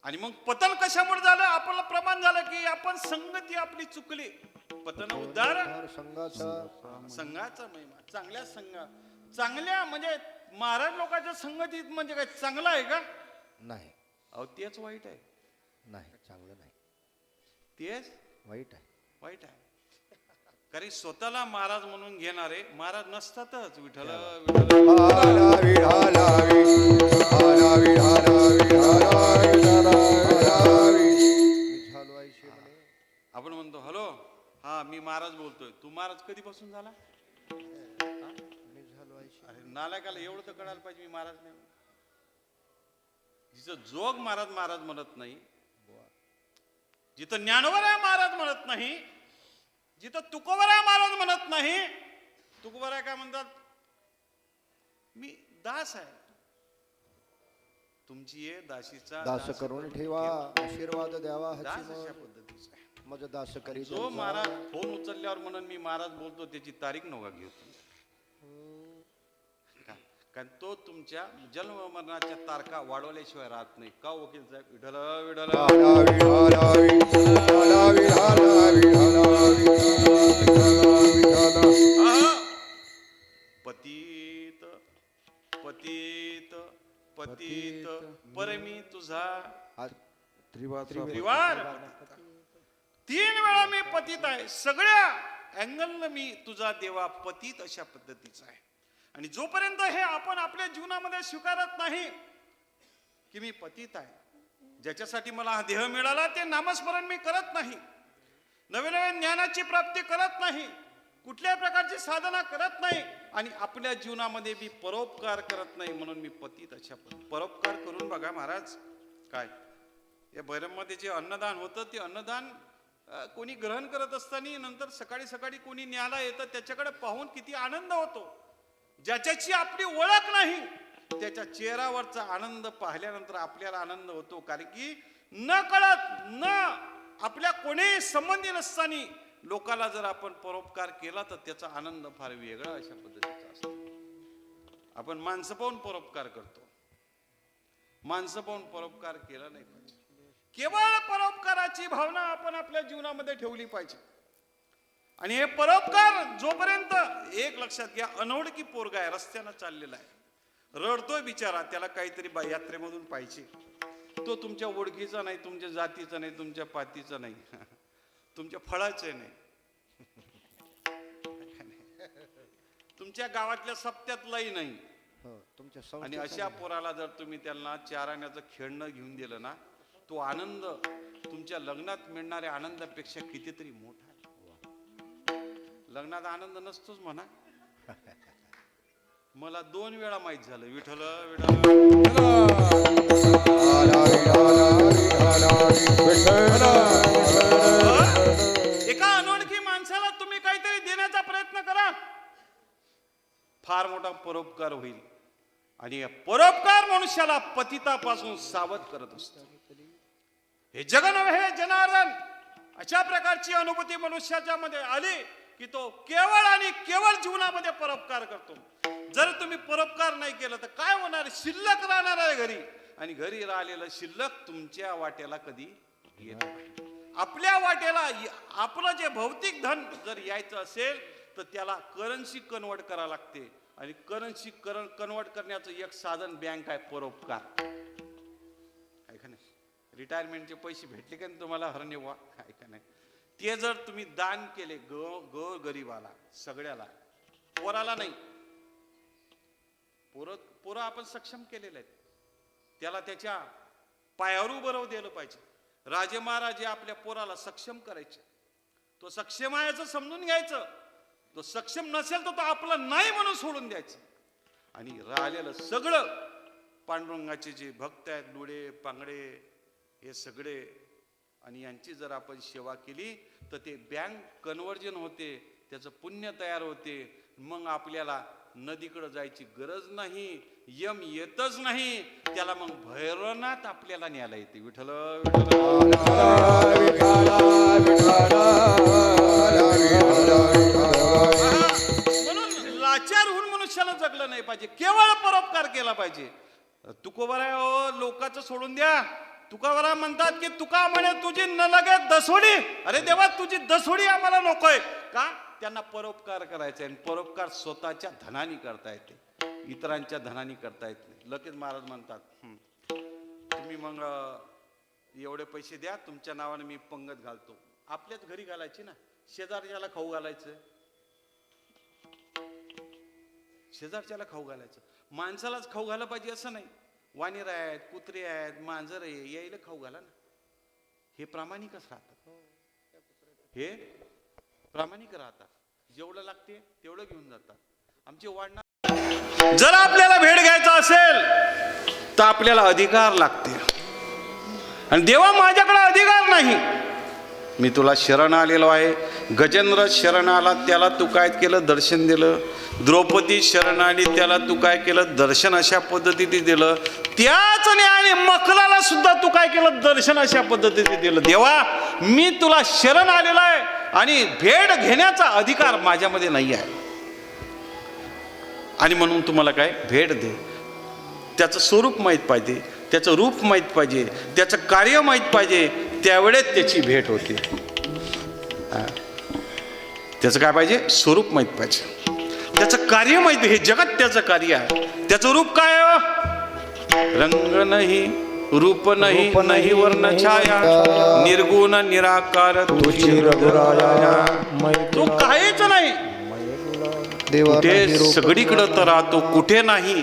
आणि मग पतन कशामुळे झालं? आपलं प्रमाण झालं की आपण संगती आपली चुकली. पतन उद्धार संघाचा संघाचा महिमा. चांगल्या चांगल्या म्हणजे महाराज लोकांच्या संगतीत म्हणजे काय चांगलं आहे का? नाही अहो तेच वाईट आहे. नाही चांगलं नाही, तेच वाईट आहे. वाईट आहे. कारण स्वतःला महाराज म्हणून घेणारे महाराज नसतातच. विठ्ठल विठ्ठल. विठाला विठाला विठाला विठाला विठाला मी झालो आईशी म्हणे, आपण म्हणतो हॅलो, हा मी महाराज बोलतोय. तू महाराज कधीपासून झाला? मी झालो आईशी. अरे नालायकाला एवढं तर कळायला पाहिजे मी महाराज नाही. जिथं जोग महाराज महाराज म्हणत नाही, जिथं ज्ञानोबर आहे महाराज म्हणत नाही, जिथं तुकोबर आहे महाराज म्हणत नाही. तुकोबर आहे काय म्हणतात? मी दास आहे. तुमची ये दासीचा दास करून ठेवा, आशीर्वाद द्यावा दास हची अशा मग. पद्धतीचा आहे. मज दास करी जो महाराज फोन उचलल्यावर म्हणून मी महाराज बोलतो त्याची तारीख नका घेऊ. कारण तो तुमच्या जन्म मरणाच्या तारखा वाढवल्याशिवाय राहत नाही. का वकील साहेब? विठ्ठल विठ्ठल. विठाला विठाला विठाला विठाला पतित पतित पतित परमी तुझा त्रिवार. 3 वेळा मी पतित आहे. सगळ्या अँगलनं मी तुझा देवा पतित अशा पद्धतीचा आहे. आणि जोपर्यंत हे आपण आपल्या जीवनामध्ये स्वीकारत नाही की मी पतित आहे, ज्याच्यासाठी मला हा देह मिळाला ते नामस्मरण मी करत नाही, नवीन नवीन ज्ञानाची प्राप्ती करत नाही, कुठल्याही प्रकारची साधना करत नाही, आणि आपल्या जीवनामध्ये मी परोपकार करत नाही, म्हणून मी पतित अशा परोपकार करून बघा महाराज. काय या बैरममध्ये जे अन्नदान होतं ते अन्नदान कोणी ग्रहण करत असताना नंतर सकाळी सकाळी कोणी न्यायला येतं, त्याच्याकडे पाहून किती आनंद होतो. ज्याच्याची आपली ओळख नाही त्याच्या चेहऱ्यावरचा आनंद पाहिल्यानंतर आपल्याला आनंद होतो. कारण की न कळत न आपल्या कोणीही संबंधी नसताना लोकाला जर आपण परोपकार केला तर त्याचा आनंद फार वेगळा अशा पद्धतीचा असतो. आपण माणसं पाहून परोपकार करतो, माणसं पाहून परोपकार केला नाही पाहिजे. केवळ परोपकाराची भावना आपण आपल्या जीवनामध्ये ठेवली पाहिजे. आणि हे परोपकार जोपर्यंत, एक लक्षात घ्या, अनोळखी पोरगा आहे, रस्त्यानं चाललेला आहे, रडतोय बिचारा, त्याला काहीतरी यात्रेमधून पाहिजे, तो तुमच्या ओळखीचा नाही, तुमच्या जातीचा नाही, तुमच्या पातीचा नाही, तुमच्या फळाचं नाही, तुमच्या गावातल्या सप्त्यातलाही नाही. तुमच्या आणि अशा पोराला जर तुम्ही त्यांना 4 आण्याचं खेळणं घेऊन दिलं ना, तो आनंद तुमच्या लग्नात मिळणाऱ्या आनंदापेक्षा कितीतरी मोठा आहे. लग्नात आनंद नसतोच म्हणा. मला 2 वेळा माहित झालं. विठ्ठल एका अनोळखी माणसाला तुम्ही काहीतरी देण्याचा प्रयत्न करा, फार मोठा परोपकार होईल. आणि या परोपकार मनुष्याला पतितापासून सावध करत असतो. हे जग नव्हे हे जनार्दन, अशा प्रकारची अनुभूती मनुष्याच्या मध्ये आली की तो केवळ आणि केवळ जीवनामध्ये परोपकार करतो. जर तुम्ही परोपकार नाही केलं तर काय होणार? शिल्लक राहणार आहे घरी, आणि घरी राहिलेलं शिल्लक तुमच्या वाट्याला कधी येत नाही. आपल्या वाट्याला आपलं जे भौतिक धन जर यायचं असेल तर त्याला करन्सी कन्वर्ट करावं लागते, आणि करन्सी कन्वर्ट करण्याचं एक साधन बँक आहे, परोपकार. काय का नाही? रिटायरमेंटचे पैसे भेटले का तुम्हाला हरणे वा, काय का नाही? ते जर तुम्ही दान केले गरीबाला, सगळ्याला, पोराला नाही, पोरं आपण सक्षम केलेले आहेत, त्याला त्याच्या पायावर उभं राहू दिलं पाहिजे. राजे महाराजे आपल्या पोराला सक्षम करायचे. तो सक्षम आहे असं समजून घ्यायचं, तो सक्षम नसेल तर तो आपलं नाही म्हणून सोडून द्यायचं. आणि राहिलेलं सगळं पांडुरंगाचे जे भक्त आहेत, डोळे पांगडे हे सगळे, आणि यांची जर आपण सेवा केली तर ते बँक कन्वर्जन होते, त्याचं पुण्य तयार होते. मग आपल्याला नदीकडे जायची गरज नाही, यम येतच नाही, त्याला मग भैरवनाथ आपल्याला न्यायला येते. विठ्ठल म्हणून लाचार होऊन मनुष्याला जगलं नाही पाहिजे, केवळ परोपकार केला पाहिजे. तुकोबर आहे, लोकांचं सोडून द्या, तुकाराम म्हणतात की तुका म्हणे तुझी न लगे दसोडी. अरे देवा, तुझी दसोडी आम्हाला नकोय. का? त्यांना परोपकार करायचा आहे. परोपकार स्वतःच्या धनाने करता येते, इतरांच्या धनाने करता येत नाही. लकेत महाराज म्हणतात तुम्ही मग एवढे पैसे द्या, तुमच्या नावाने मी पंगत घालतो. आपल्याच घरी घालायची ना, शेजारच्याला खाऊ घालायचं, शेजारच्याला खाऊ घालायचं. माणसालाच खाऊ घाला पाहिजे असं नाही. वानेर आहेत, कुत्रे आहेत, मांजर आहे, यायला खाऊ घाला ना. हे प्रामाणिकच राहतात, हे प्रामाणिक राहतात. जेवढं लागते तेवढं घेऊन जातात. आमचे वाढणार. जर आपल्याला भेट घ्यायचा असेल तर आपल्याला अधिकार लागते. आणि देवा, माझ्याकडे अधिकार नाही. मी तुला शरण आलेलो आहे. गजेंद्र शरण आला, त्याला तू काय केलं? दर्शन दिलं. द्रौपदी शरण आली, त्याला तू काय केलं? दर्शन अशा पद्धतीने दिलं. त्याच आणि मकलाला सुद्धा तू काय केलं? दर्शन अशा पद्धतीने दिलं. देवा, मी तुला शरण आलेलो आहे आणि भेट घेण्याचा अधिकार माझ्यामध्ये नाही आहे. आणि म्हणून तुम्हाला काय? भेट दे. त्याचं स्वरूप माहीत पाहिजे, त्याचं रूप माहीत पाहिजे, त्याचं कार्य माहीत पाहिजे. त्यावेळेस त्याची भेट होते. त्याचं काय पाहिजे? स्वरूप माहीत पाहिजे, त्याचं कार्य माहीत. हे जगत त्याचं कार्य आहे. त्याचं रूप काय आहे? रंग नाही, रूप नाही, नाही वर्ण छाया, निर्गुण निराकार तुझी रघुराया. तो काहीच नाही. कुठे सगळीकडे तर राहतो, कुठे नाही.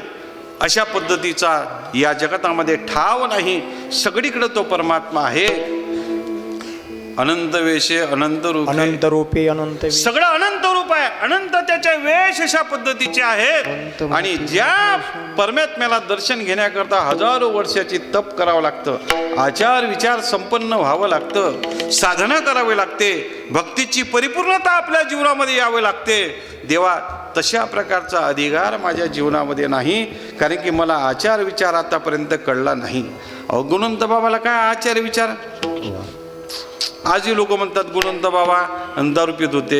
अशा पद्धतीचा या जगतामध्ये ठाव नाही. सगळीकडे तो परमात्मा आहे. अनंत वेशे अनंत रूप, अनंत रूपे अनंत वेश. सगळं अनंत रूप आहे. अनंत त्याचे वेश अशा पद्धतीचे आहेत. आणि ज्या परमात्म्याला दर्शन घेण्याकरता हजारो वर्षाची तप करावं लागतं, आचार विचार संपन्न व्हावं लागतं, साधना करावी लागते, भक्तीची परिपूर्णता आपल्या जीवनामध्ये यावे लागते. देवा, तशा प्रकारचा अधिकार माझ्या जीवनामध्ये नाही, कारण की मला आचार विचार आतापर्यंत कळला नाही. अहो, गुणवंत बाबाला काय आचार विचार? आजही लोक म्हणतात गुणवंत बाबा दारू पित होते,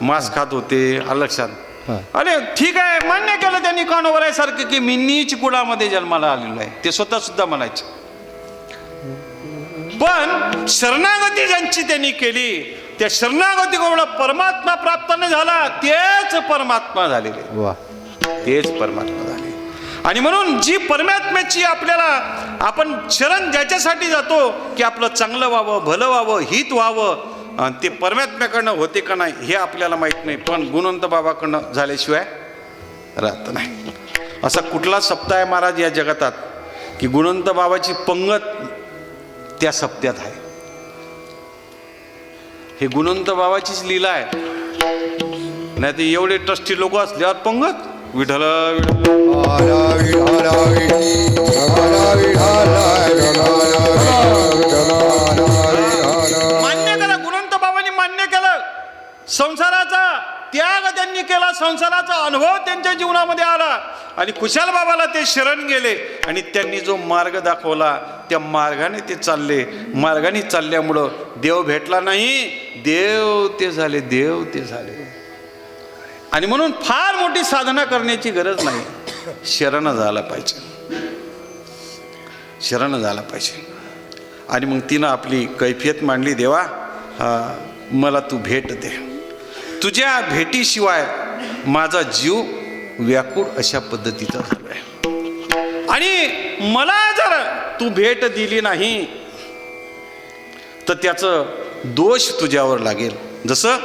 मांस खात होते. लक्षात? अरे ठीक आहे, मान्य केलं त्यांनी कानोवरायसारखं की मी नीच कुळामध्ये जन्माला आलेलो आहे. ते स्वतः सुद्धा म्हणायचे. पण शरणागती ज्यांची त्यांनी केली, त्या शरणागतीकडून परमात्मा प्राप्त नाही झाला, तेच परमात्मा झालेले, तेच परमात्मा झाले. आणि म्हणून जी परमात्म्याची आपल्याला आपण शरण ज्याच्यासाठी जातो की आपलं चांगलं व्हावं, भलं व्हावं, हित व्हावं, आणि ते परमात्म्याकडनं होते का नाही हे आपल्याला माहीत नाही. पण गुणवंत बाबाकडनं झाल्याशिवाय राहत नाही. असा कुठला सप्ताह आहे महाराज या जगतात की गुणवंत बाबाची पंगत त्या सप्त्यात आहे? हे गुणवंत बाबाचीच लीला आहे. नाही तर एवढे ट्रस्टी लोक असल्यावर पंगत विठ्ठल मान्य करा. गुणवंत बाबांनी मान्य केलं. संसाराचा त्याग त्यांनी केला, संसाराचा अनुभव त्यांच्या जीवनामध्ये आला. आणि खुशाल बाबाला ते शरण गेले आणि त्यांनी जो मार्ग दाखवला त्या मार्गाने ते चालले. मार्गाने चालल्यामुळं देव भेटला नाही, देव ते झाले, देव ते झाले. आणि म्हणून फार मोठी साधना करण्याची गरज नाही. शरण झाला पाहिजे, शरण झाला पाहिजे. आणि मग तिनं आपली कैफियत मांडली. देवा, मला तू भेट दे. तुझ्या भेटीशिवाय माझा जीव व्याकुळ अशा पद्धतीचा झाला आहे. आणि मला जर तू भेट दिली नाही तर त्याचं दोष तुझ्यावर लागेल. जसं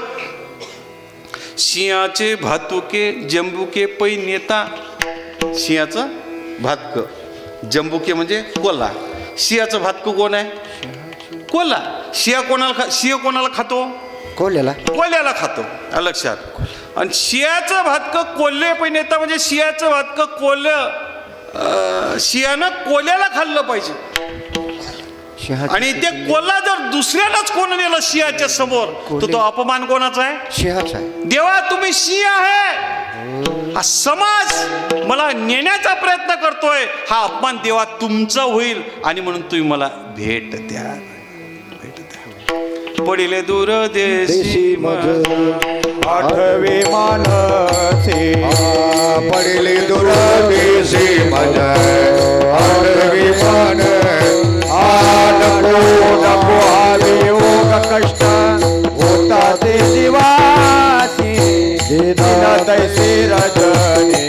सिंहाचे भातुके जंबुके पै नेता. सिंहाचं भातकं, जंबुके म्हणजे कोल्हा. सिंहाचं भातकं कोण आहे? कोल्हा. सिंह कोणाला खातो? कोल्ह्याला खातो. लक्षात? आणि सिंहाचं भातकं कोल्हे पै नेता म्हणजे सिंहाचं भातकं सिंहानं कोल्ह्याला खाल्लं पाहिजे. आणि ते कोल्हा जर दुसऱ्यालाच कोण नेलं सिंहाच्या समोर तर तो अपमान कोणाचा आहे? सिंहाचा आहे. देवा, तुम्ही सिंह आहे, हा समाज मला नेण्याचा प्रयत्न करतोय, हा अपमान देवा तुमचा होईल. आणि म्हणून तुम्ही मला भेट द्या, भेट द्या. पडिले दूर देशी आठवे मानसे, पडिले दूर देशी मन, आठवे मान तैसी रजनी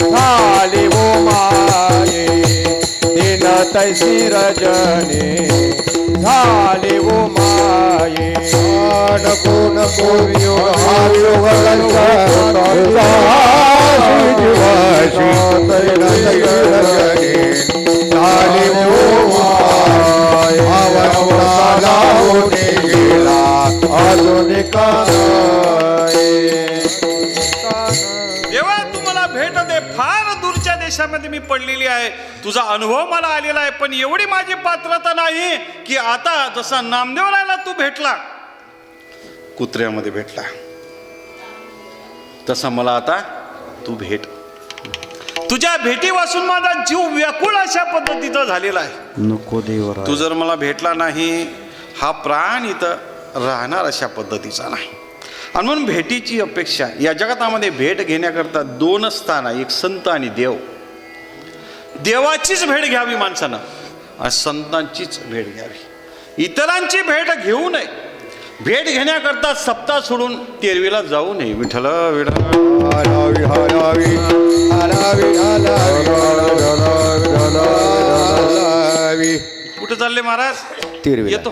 झाली वो माये दिन तैसी रजनी झाली वो माये नको नको वियोग हा वियोग जीवाशी झाली भावनाला होते गेला अजून देवा तू मला भेट दे. फार दूरच्या देशामध्ये मी पडलेली आहे, तुझा अनुभव मला आलेला आहे, पण एवढी माझी पात्रता नाही की आता जसा नामदेवरायला तू भेटला कुत्र्यामध्ये भेटला तसा मला आता तू भेट. तुझ्या भेटीपासून माझा जीव व्याकुळ अशा पद्धतीचा झालेला आहे. नको देवरा तू जर मला भेटला नाही हा प्राण इथं राहणार अशा पद्धतीचा नाही. आणि म्हणून भेटीची अपेक्षा या जगतामध्ये भेट घेण्याकरता दोनच स्थान आहे, एक संत आणि देव. देवाचीच भेट घ्यावी माणसानं आणि संतांचीच भेट घ्यावी. इतरांची भेट घेऊ नये. भेट घेण्याकरता सप्ताह सोडून तेरवीला जाऊ नये. विठ्ठल विठ्ठल हरावी हरावी हरावी हरावी. कुठे चालले महाराज? तेरवीला. येतो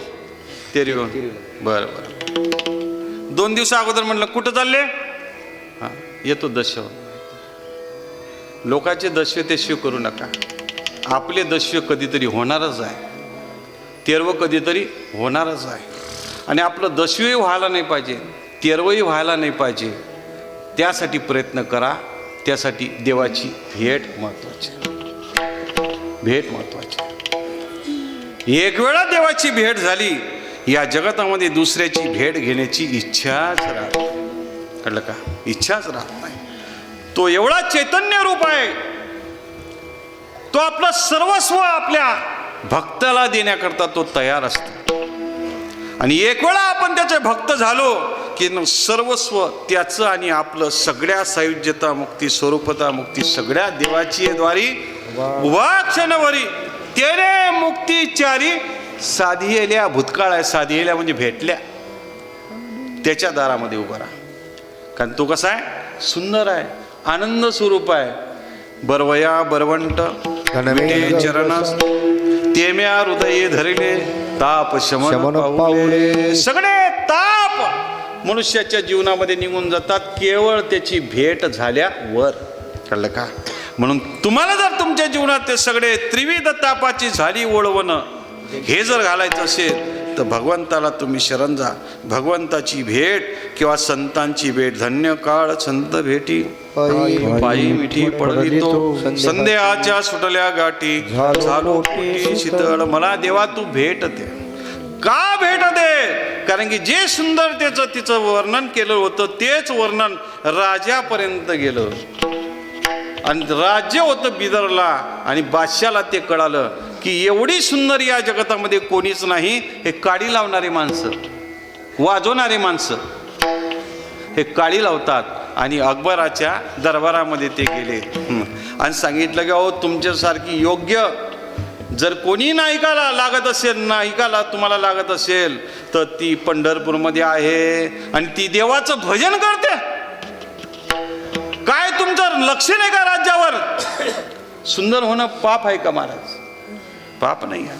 तेरवी. बरं बरं. 2 दिवसा अगोदर म्हटलं कुठं चालले? हां येतो दस्यु. लोकांचे दस्यु तेस्यु करू नका. आपले दस्यु कधीतरी होणारच आहे, तेरवं कधीतरी होणारच आहे. आणि आपलं दस्युही व्हायला नाही पाहिजे, तेरवंही व्हायला नाही पाहिजे. त्यासाठी प्रयत्न करा. त्यासाठी देवाची भेट महत्वाची. भेट महत्वाची. एक वेळा देवाची भेट झाली या जगतामध्ये दुसऱ्याची भेट घेण्याची इच्छाच राहत नाही. कळलं का? इच्छाच राहत नाही. तो एवढा चैतन्य रूप आहे, तो आपलं सर्वस्व आपल्या भक्ताला देण्याकरता तो तयार असतो. आणि एक वेळा आपण त्याचे भक्त झालो की सर्वस्व त्याचं आणि आपलं सगळ्या सायुज्यता मुक्ती स्वरूपता मुक्ती सगळ्या देवाची द्वारी उभा क्षणभरी तेरे मुक्तीचारी साधियेल्या. भूतकाळ आहे, साधियेल्या म्हणजे भेटल्या. त्याच्या दारामध्ये उभा राहा. कारण तो कसा आहे? सुंदर आहे, आनंद स्वरूप आहे. बरवया बरवंट विटे चरणास तेम्या हृदये धरिले ताप शमन पाऊले. सगळे ताप मनुष्याच्या जीवनामध्ये निघून जातात केवळ त्याची भेट झाल्यावर. कळलं का? म्हणून तुम्हाला जर तुमच्या जीवनात ते सगळे त्रिविध तापाची झाली ओळवणं हे जर घालायचं असेल तर भगवंताला तुम्ही शरण जा. भगवंताची भेट किंवा संतांची भेट. धन्य काळ संत भेटी पायी मिठी पडली तो संध्याच्या सुटल्या गाठी झालो पोटी शीतळ. मला देवा तू भेट दे. का भेट दे? कारण की जे सुंदरतेचं तिचं वर्णन केलं होतं तेच वर्णन राजापर्यंत गेलं. आणि राज्य होतं बिदरला आणि बादशाला ते कळालं की एवढी सुंदर या जगतामध्ये कोणीच नाही. हे काडी लावणारी माणसं, वाजवणारी माणसं हे काडी लावतात. आणि अकबराच्या दरबारामध्ये ते गेले आणि सांगितलं की अहो तुमच्यासारखी योग्य जर कोणी नायिकाला लागत असेल, नायिकाला तुम्हाला लागत असेल तर ती पंढरपूरमध्ये आहे आणि ती देवाचं भजन करते. काय तुमचं लक्ष नाही का राज्यावर? सुंदर होणं पाप आहे का महाराज? पाप नाही आहे.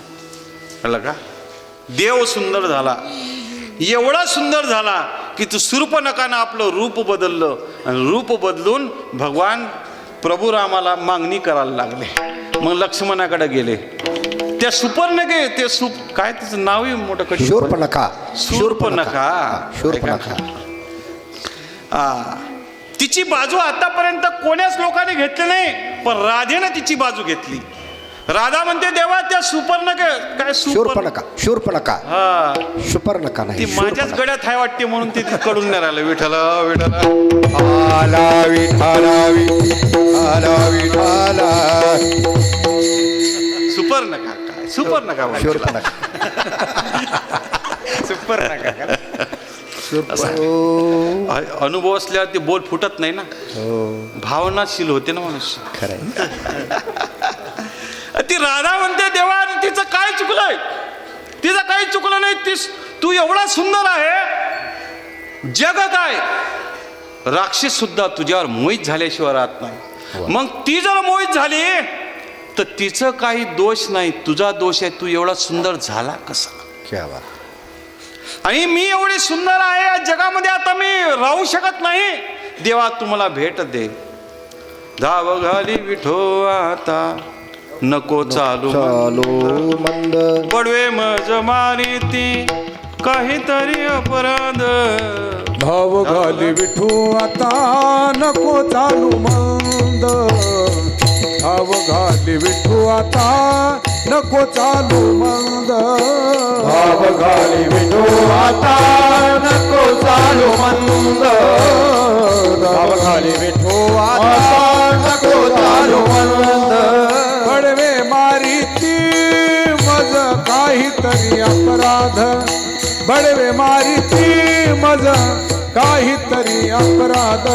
कळलं का? देव सुंदर झाला, एवढा सुंदर झाला की तू शूर्पणखानं आपलं रूप बदललं आणि रूप बदलून भगवान प्रभू रामाला मागणी करायला लागले. मग लक्ष्मणाकडे गेले. त्या सुपर्णके ते काय तिचं नावही मोठं कधी शूर्पणखा. शूर्पणखा. तिची बाजू आतापर्यंत कोण्याच लोकांनी घेतली नाही, पण राधेनं तिची बाजू घेतली. राधा म्हणते देवा त्या सुपर्णके काय शूर्पणखा. शूर्पणखा हा सुपर्णखा नाही. ती माझ्याच गड्यात हाय वाटते म्हणून ती कडून नाही राहिलं. विठ्ठल विठ्ठल आला विठालावी आला विठाला. सुपर्णखा काय सुपर्णखा शूर्पणखा. सुपर्णखा अनुभव असल्यावर ते बोल फुटत नाही ना. भावनाशील होते ना मनुष्य. खरंय. ती राधा म्हणते देवा तिचं काय चुकलंय? तिचं काही चुकलं नाही. तू एवढा सुंदर आहे. जग काय राक्षस सुद्धा तुझ्यावर मोहित झाल्याशिवाय राहत नाही. मग ती जर मोहित झाली तर तिचं काही दोष नाही, तुझा दोष आहे. तू एवढा सुंदर झाला कसा? क्या बात. आणि मी एवढी सुंदर आहे या जगामध्ये, आता मी राहू शकत नाही. देवा तुम्हाला भेट दे. धाव घाली विठो आता नको चालू चालू मंद. पडवे मज मारिती काहीतरी अपराध. भाव घाली विठू आता नको चालू मंद. भाव घाली विठू आता नको चालू मंद. भाव घाली विठू आता नको चालू मंद. भाव घाली विठू आता नको चालू मंद. पडवे मारिती मज काहीतरी अपराध. बडवे मारिती मज काहीतरी अपराध.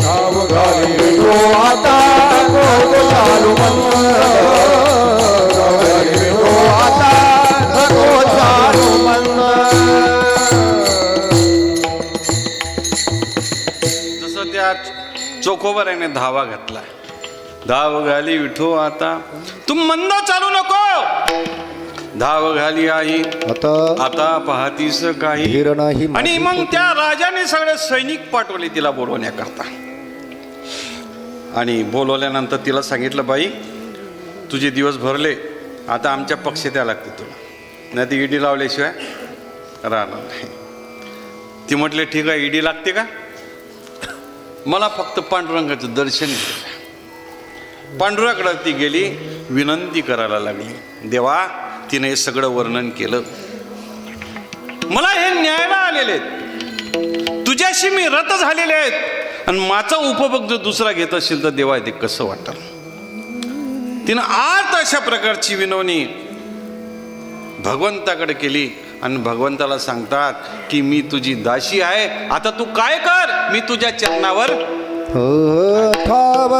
धाव घाली विठू आता नको चालू मंद. भाव घाली विठू आता नको चालू मंद. जसं त्या चोकोबाराने धावा घातला. धाव घाली विठू आता तू मंद चालू नको. धाव घाली आई आता आता पाहतीस काही. धीर नाही आणि मग त्या राजाने सगळे सैनिक पाठवले तिला बोलवण्याकरता. आणि बोलवल्यानंतर तिला सांगितलं, बाई तुझे दिवस भरले, आता आमच्या पक्षात यायला लागते तुला, नाही ती ईडी लावल्याशिवाय राहणार नाही. ती म्हटले ठीक आहे, ईडी लागते का? मला फक्त पांडुरंगाचं दर्शन घ्यायचं. पांडुराकडे ती गेली, विनंती करायला लागली. देवा तिने हे सगळं वर्णन केलं. मला हे न्यायला आलेले आहेत, तुझ्याशी मी रत झालेले आहेत, आणि माझा उपभोग जर दुसरा घेत असेल तर देवा ते कसं वाटतं. तिनं आर्त अशा प्रकारची विनवणी भगवंताकडे केली. आणि भगवंताला सांगतात की मी तुझी दासी आहे, आता तू काय कर, मी तुझ्या चरणावर ठाव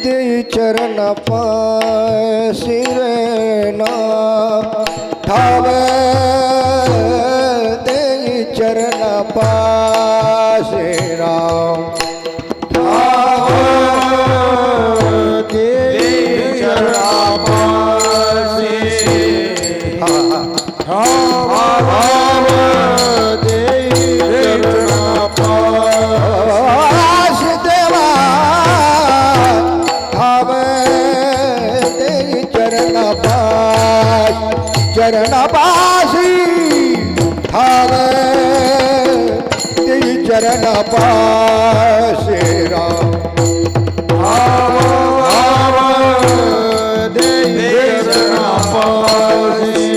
देई चरण पासी रे ना. ठाव देई चरण पासी राम. ठाव देई चरण पासी. ठाव देई चरण पासी देवा. ठाव देई चरण पासी. चरण पासी ठाव देई चरण पासी राम. ठाव देई चरण पासी.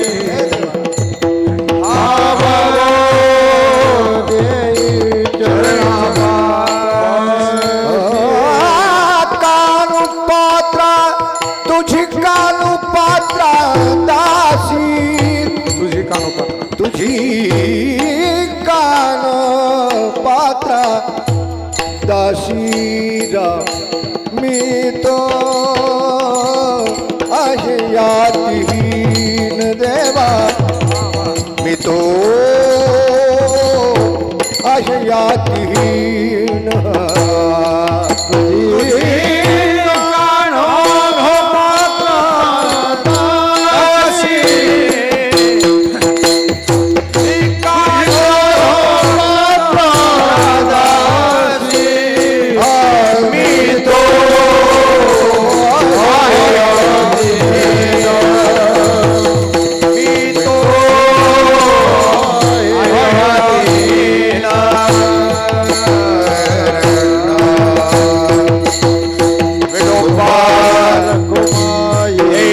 ठाव देई चरण कानु पात्रा तुझी कानु पात्रा दासी. तुझी कानोपात्र तुझी कानु पात्रा दासी राम. मी तो आशयातीहीन देवा. मी तो आशयातीहीन.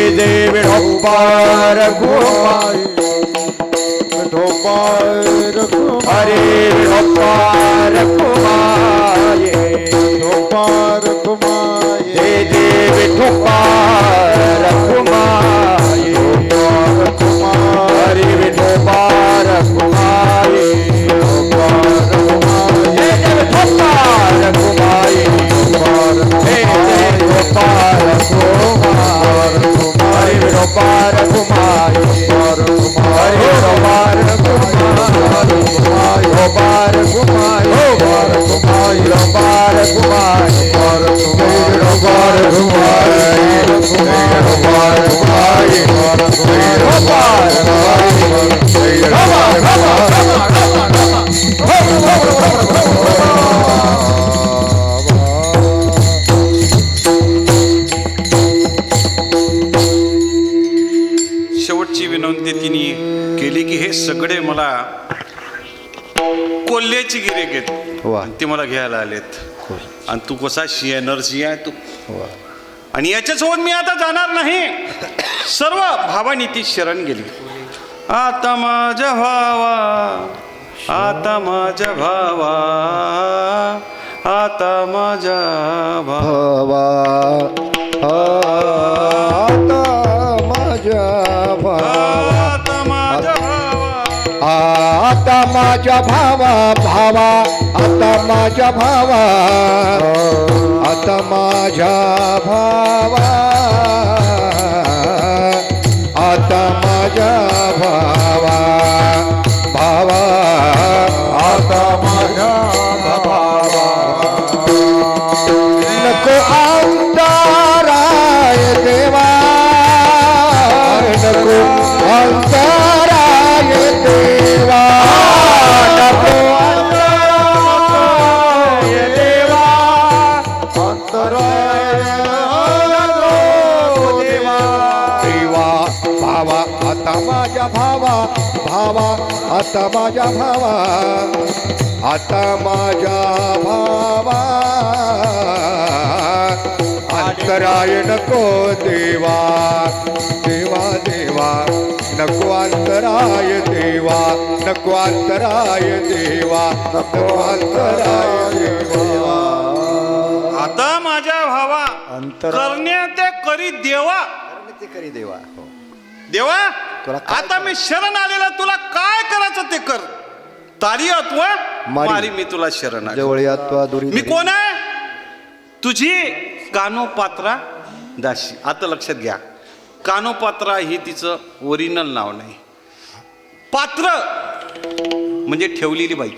हरे विठोबार कुमाये. विठोबार कुमाये. हे दे विठोबार कुमाये. हरे विठोबार कुमाये. हे दे विठोबार कुमाये. हे दे विठोबार कुमाये. हरे विठोबार कुमाये. हरे विठोबार कुमाये. बार घुमाए बार घुमाए बार घुमाए बार घुमाए बार घुमाए शेवटची विनंती तिने केली की हे सगळे मला कोल्ह्याची गिरेक आहेत वा ते मला घ्यायला आलेत आणि तू कसा नरसिंह आहे तू वा आणि याच्यासोबत मी आता जाणार नाही सर्व भावानी ती शरण गेली आता माझ्या भावा आता माझ्या भावा आता माझ्या भावा आता माझ्या भावा आता माझ्या भावा आता माझ्या भावा आता माझ्या भावा भावा आता माझ्या भावा नको अंतराय देवा नको अंतराय देवा नको अंतराय देवा अंतराय नको देवा देवा भावा आता माझ्या भावा भावा आता माझ्या भावा आता माझ्या भावा अंतराय नको देवा देवा देवा नको अंतराय देवा नको अंतराय देवा नको अंतराय देवा आता माझ्या भावा करण्या ते करी देवा ते करी देवा देवा तुला काय आता मी शरण आलेला तुला काय करायचं ते कर तारी अथवा मारी. मारी मी तुला शरण आले. जवळ अथवा दुरी मी कोण आहे तुझी कानोपात्रा दासी आता लक्षात घ्या कानोपात्रा ही तिचं ओरिजिनल नाव नाही पात्र म्हणजे ठेवलेली बाई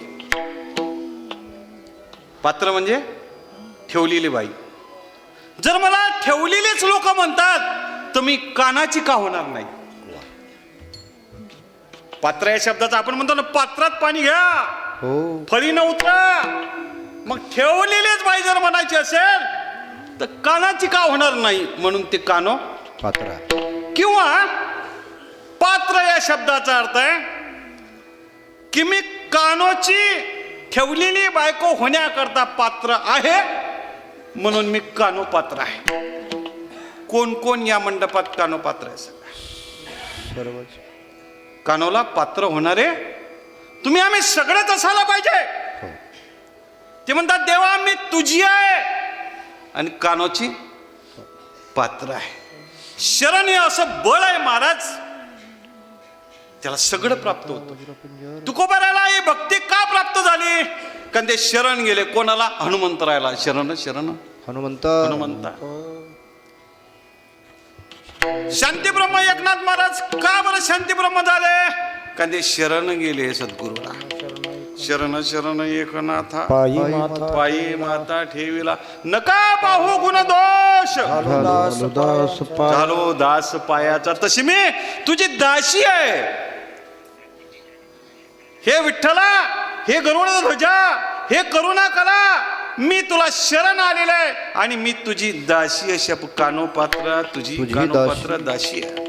पात्र म्हणजे ठेवलेली बाई जर मला ठेवलेलेच लोक म्हणतात तर मी कानाची का होणार नाही पात्र या शब्दाचा आपण म्हणतो ना पात्रात पाणी घ्या हो फळी न उतरा मग ठेवलेलीच बाई जर म्हणायची असेल तर कानाची का होणार नाही म्हणून ते कानो पात्रा किंवा पात्र या शब्दाचा अर्थ आहे की मी कानोची ठेवलेली बायको होण्याकरता पात्र आहे म्हणून मी कानो पात्र आहे कोण कोण या मंडपात कानो पात्र आहे सर्वच कानोला पात्र होणारे तुम्ही आम्ही सगळेच असायला पाहिजे ते म्हणतात देवा मी तुझी आहे आणि कानोची पात्र आहे शरण हे असं बळ आहे महाराज त्याला सगळं प्राप्त होतं तुकोबाराला ही भक्ती का प्राप्त झाली कारण ते शरण गेले कोणाला हनुमंतरायला शरण शरण हनुमंत हनुमंता शांतीब्रह्म एकनाथ महाराज का बरं शांतीब्रह्म झाले कारण ते शरण गेले सद्गुरूला शरण शरण एकनाथा पायी माता ठेविला नका पाहू गुण दोष झालो दास पायाचा तशी मी तुझी दासी आहे हे विठ्ठला हे गरुड ध्वजा हे करुणा कला मी तुला शरण आलेलं आहे आणि मी तुझी दासी अशा कानोपात्र तुझी कानोपात्र दासी आहे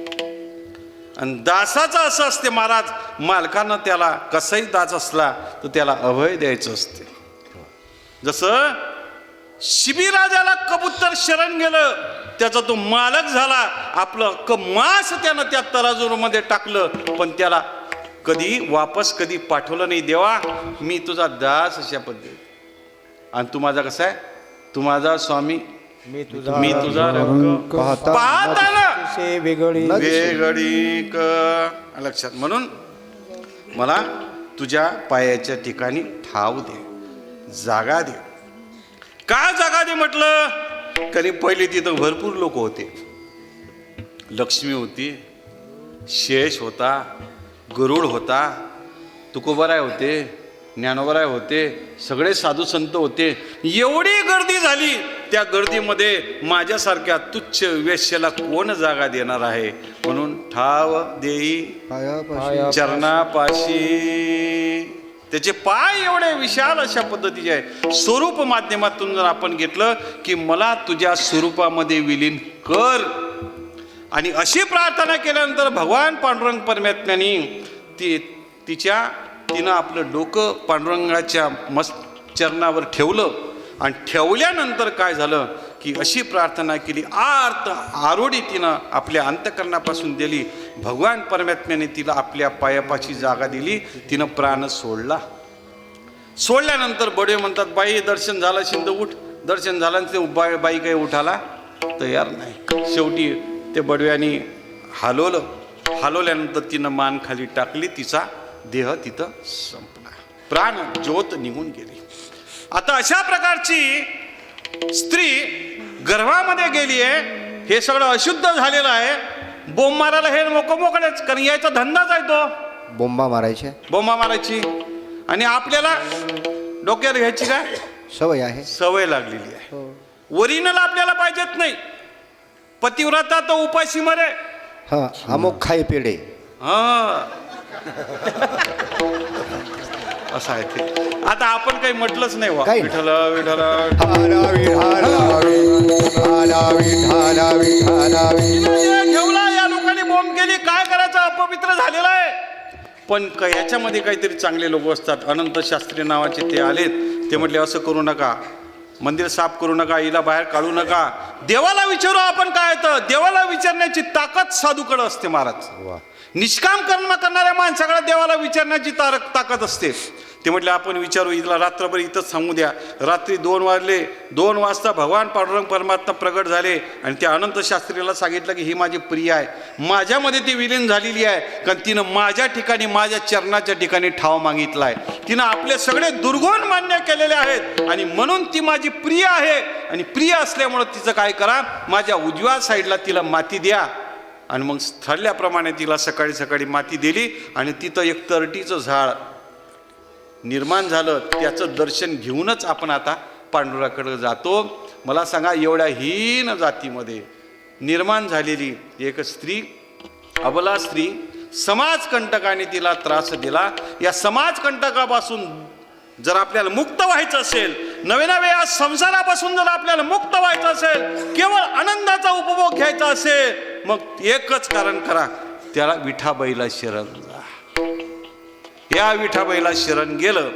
आणि दासाचं असं असते महाराज मालकानं त्याला कसंही दास असला तर त्याला अभय द्यायचं असते जसं शिबिराजाला कबूतर शरण गेलं त्याचा तो मालक झाला आपलं मांस त्यानं त्या तराजूमध्ये टाकलं पण त्याला कधी वापस कधी पाठवलं नाही देवा मी तुझा दास अशा पद्धती आणि तू माझा कसा आहे तू माझा स्वामी मी तुझा रंग पाहताना वेगळी लक्षात म्हणून मला तुझ्या पायाच्या ठिकाणी ठाव दे जागा दे का जागा दे म्हटलं कधी पहिले तिथं भरपूर लोक होते लक्ष्मी होती शेष होता गरुड होता तुकोबाराय होते ज्ञानोबराय होते, सगळे साधू संत होते. एवढी गर्दी झाली, त्या गर्दीमध्ये माझ्यासारख्या तुच्छ वेश्येला कोण जागा देणार आहे? म्हणून ठाव देई पायापाशी चरणापाशी. त्याचे पाय एवढे विशाल अशा पद्धतीचे आहे. स्वरूप माध्यमातून जर आपण घेतलं की मला तुझ्या स्वरूपामध्ये विलीन कर, आणि अशी प्रार्थना केल्यानंतर भगवान पांडुरंग परमात्म्याने तिनं आपलं डोकं पांडुरंगाच्या चरणावर ठेवलं. आणि ठेवल्यानंतर काय झालं की अशी प्रार्थना केली, आर्त आरोडी तिनं आपल्या अंतःकरणापासून दिली. भगवान परमात्म्याने तिला आपल्या पायापाशी जागा दिली. तिनं प्राण सोडला. सोडल्यानंतर बडवे म्हणतात, बाई दर्शन झालं शिंद उठ. दर्शन झालं ते बाई काही उठाला तयार नाही. शेवटी ते बडव्याने हलवल्यानंतर तिनं मान खाली टाकली. तिचा देह तिथं संपला, प्राण ज्योत निघून गेली. आता अशा प्रकारची स्त्री गर्भामध्ये गेली आहे, हे सगळं अशुद्ध झालेलं आहे. बोंब मारायला हे मोकळेच, कारण याचा धंदाच आहे तो बोंबा मारायच्या बोंबा मारायची. आणि आपल्याला डोक्यावर घ्यायची काय सवय आहे. सवय लागलेली आहे. ओरिजिनल आपल्याला पाहिजेत नाही. पतिव्रता तो उपाशी मरे. हा अमुक खाय पेढे. हा असं आहे ते. आता आपण काही म्हटलंच नाही वा. काही विठ्ठल विठ्ठल ठेवला, या लोकांनी बॉम्ब केली, काय करायचं, अपवित्र झालेलं आहे. पण याच्यामध्ये काहीतरी चांगले लोक असतात. अनंत शास्त्री नावाचे ते आलेत. ते म्हटले असं करू नका, मंदिर साफ करू नका, हिला बाहेर काढू नका, देवाला विचारू आपण काय तर. देवाला विचारण्याची ताकद साधूकडे असते महाराज. निष्काम कर्म करणाऱ्या माणसाकडे देवाला विचारण्याची ताकद असते. ते म्हटले आपण विचारू, हिला रात्रभर इथंच सांगू द्या. रात्री 2 वाजले. 2 वाजता भगवान पांडुरंग परमात्मा प्रगट झाले आणि त्या अनंत शास्त्रीला सांगितलं की ही माझी प्रिय आहे, माझ्यामध्ये ती विलीन झालेली आहे, कारण तिनं माझ्या ठिकाणी, माझ्या चरणाच्या ठिकाणी ठाव मागितला आहे. तिनं आपले सगळे दुर्गुण मान्य केलेले आहेत आणि म्हणून ती माझी प्रिय आहे. आणि प्रिय असल्यामुळं तिचं काय करा, माझ्या उजव्या साईडला तिला माती द्या. आणि मग ठरल्याप्रमाणे तिला सकाळी सकाळी माती दिली आणि तिथं एक तरटीचं झाड निर्माण झालं. त्याचं दर्शन घेऊनच आपण आता पांडुराकडे जातो. मला सांगा, एवढ्या हीन जातीमध्ये निर्माण झालेली एक स्त्री, अबला स्त्री, समाजकंटकाने तिला त्रास दिला. या समाजकंटकापासून जर आपल्याला मुक्त व्हायचं असेल, नवे नवे या संसारापासून जर आपल्याला मुक्त व्हायचं असेल, केवळ आनंदाचा उपभोग घ्यायचा असेल, मग एकच कारण करा, त्याला विठाबाईला शरण जा. या विठाबाईला शरण गेलं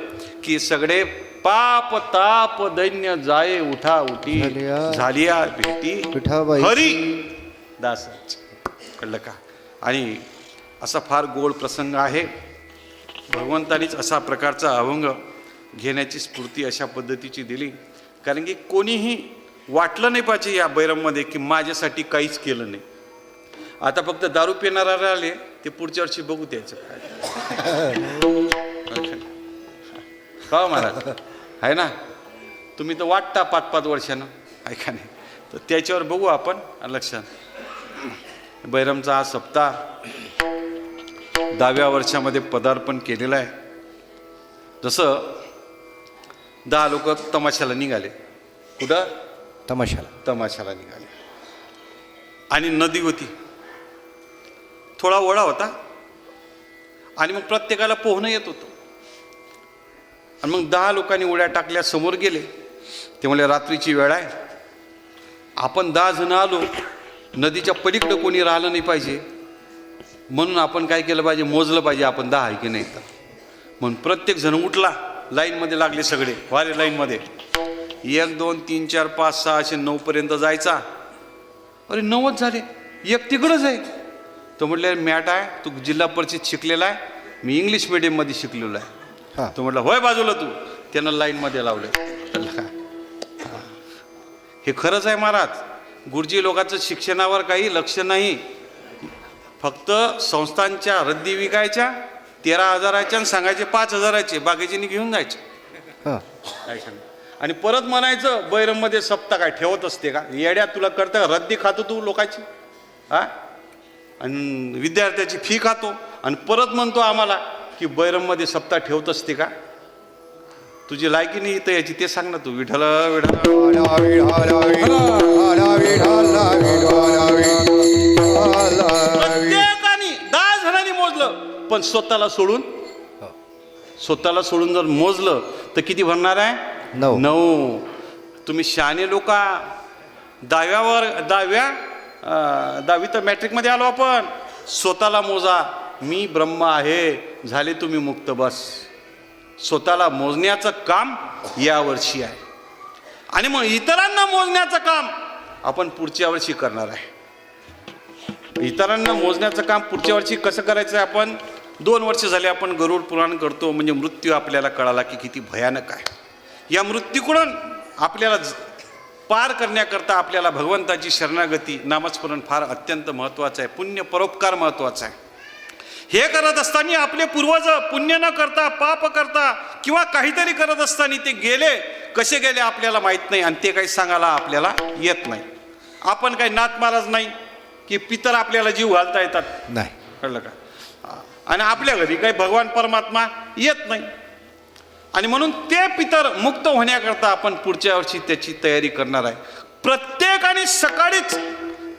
की सगळे पाप ताप दैन्य जाये उठा उठी झालिया भेटी विठाबाई हरी दास. कळलं का? आणि असा फार गोड प्रसंग आहे. भगवंतानीच असा प्रकारचा अभंग घेण्याची स्फूर्ती अशा पद्धतीची दिली. कारण की कोणीही वाटलं नाही पाहिजे या बैरममध्ये की माझ्यासाठी काहीच केलं नाही. आता फक्त दारू पिणारा आले ते पुढच्या वर्षी बघू द्यायचं का महाराज आहे ना. तुम्ही तर वाटता 5-5 वर्षानं, ऐका नाही तर त्याच्यावर बघू आपण. लक्षात, बैरमचा हा सप्ताह 10व्या वर्षामध्ये पदार्पण केलेलं आहे. जसं 10 लोक तमाशाला निघाले. कुठं? तमाशाला निघाले. आणि नदी होती, थोडा ओढा होता आणि मग प्रत्येकाला पोहणं येत होतं. आणि मग 10 लोकांनी उड्या टाकल्या, समोर गेले. ते म्हणले रात्रीची वेळ आहे, आपण 10 जण आलो, नदीच्या पलीकडं कोणी राहिलं नाही पाहिजे, म्हणून आपण काय केलं पाहिजे, मोजलं पाहिजे आपण 10 आहे की नाही. तर म्हणून प्रत्येक जण उठला, लाईनमध्ये लागले सगळे, वारे लाईनमध्ये. 1 2 3 4 5 6 असे 9 पर्यंत जायचा. अरे 9च झाले, एक तिकडंच आहे. तो म्हटलं मॅट आहे, तू जिल्हा परिषद शिकलेला आहे, मी इंग्लिश मिडियममध्ये शिकलेलो आहे. तो म्हटलं होय बाजूला तू. त्यानं लाईनमध्ये लावलं. हे खरंच आहे महाराज. गुरुजी लोकांचं शिक्षणावर काही लक्ष नाही. फक्त संस्थांच्या रद्दी विकायच्या 13,000च्या आणि सांगायचे 5,000चे, बाकीचे घेऊन जायचे. आणि परत म्हणायचं बैरममध्ये सप्ताह काय ठेवत असते का, येड्या तुला करता रद्दी खातो तू लोकांची, हा, आणि विद्यार्थ्याची फी खातो आणि परत म्हणतो आम्हाला की बैरममध्ये सप्ताह ठेवत असते का. तुझी लायकी नाही इथं याची ते सांग ना तू. विठ्ठल विठ्ठल प्रत्येकाने 10 जणांनी मोजलं, पण स्वतःला सोडून जर मोजलं तर किती भरणार आहे? 9. तुम्ही शहाणे लोका 10वी तर मॅट्रिकमध्ये आलो आपण. स्वतःला मोजा, मी ब्रह्म आहे, झाले तुम्ही मुक्त. बस स्वतःला मोजण्याचं काम यावर्षी आहे. आणि मग इतरांना मोजण्याचं काम आपण पुढच्या वर्षी करणार आहे. इतरांना मोजण्याचं काम पुढच्या वर्षी कसं करायचं आहे? आपण 2 वर्ष झाले आपण गरुड पुराण करतो, म्हणजे मृत्यू आपल्याला कळाला की किती भयानक आहे. या मृत्यूकडून आपल्याला पार करण्याकरता आपल्याला भगवंताची शरणागती, नामस्मरण फार अत्यंत महत्त्वाचं आहे. पुण्य परोपकार महत्त्वाचा आहे. हे करत असताना आपले पूर्वज पुण्य न करता, पाप करता किंवा काहीतरी करत असताना ते गेले, कसे गेले आपल्याला माहीत नाही, आणि ते काही सांगायला आपल्याला येत नाही. आपण काही नाथ महाराज नाही की पितर आपल्याला जीव घालता येतात, नाही. कळलं का? आणि आपल्या घरी काही भगवान परमात्मा येत नाही. आणि म्हणून ते पितर मुक्त होण्याकरता आपण पुढच्या वर्षी त्याची तयारी करणार आहे. प्रत्येकाने सकाळीच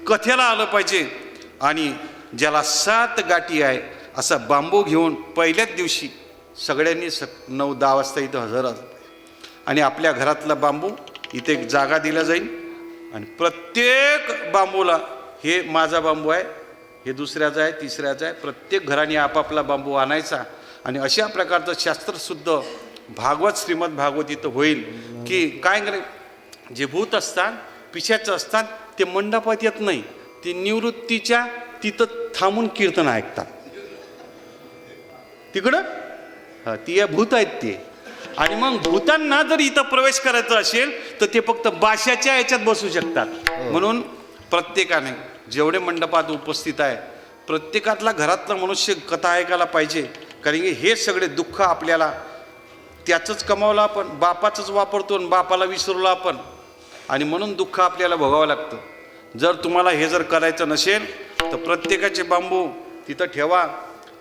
कथेला आलं पाहिजे. आणि ज्याला 7 गाठी आहे असा बांबू घेऊन पहिल्याच दिवशी सगळ्यांनी 9-10 वाजता इथं हजर असतं. आणि आपल्या घरातला बांबू इथे एक जागा दिला जाईल, आणि प्रत्येक बांबूला, हे माझा बांबू आहे, हे दुसऱ्याचा आहे, तिसऱ्याचा आहे, प्रत्येक घराने आपापला बांबू आणायचा. आणि अशा प्रकारचं शास्त्रशुद्ध भागवत, श्रीमद भागवत इथं होईल की काय करे, जे भूत असतात, पिशाच असतात, ते मंडपात येत नाही, ते निवृत्तीच्या तिथं थांबून कीर्तन ऐकतात तिकडं. ती या भूत आहेत ते. आणि मग भूतांना जर इथं प्रवेश करायचा असेल तर ते फक्त बाशाच्या याच्यात बसू शकतात. म्हणून प्रत्येकाने जेवढे मंडपात उपस्थित आहे, प्रत्येकातला घरातला मनुष्य कथा ऐकायला पाहिजे. कारण की हे सगळे दुःख आपल्याला त्याचंच कमावलं आपण, बापाचंच वापरतो आणि बापाला विसरलो आपण, आणि म्हणून दुःख आपल्याला भोगावं लागतं. जर तुम्हाला हे जर करायचं नसेल तर प्रत्येकाचे बांबू तिथं ठेवा,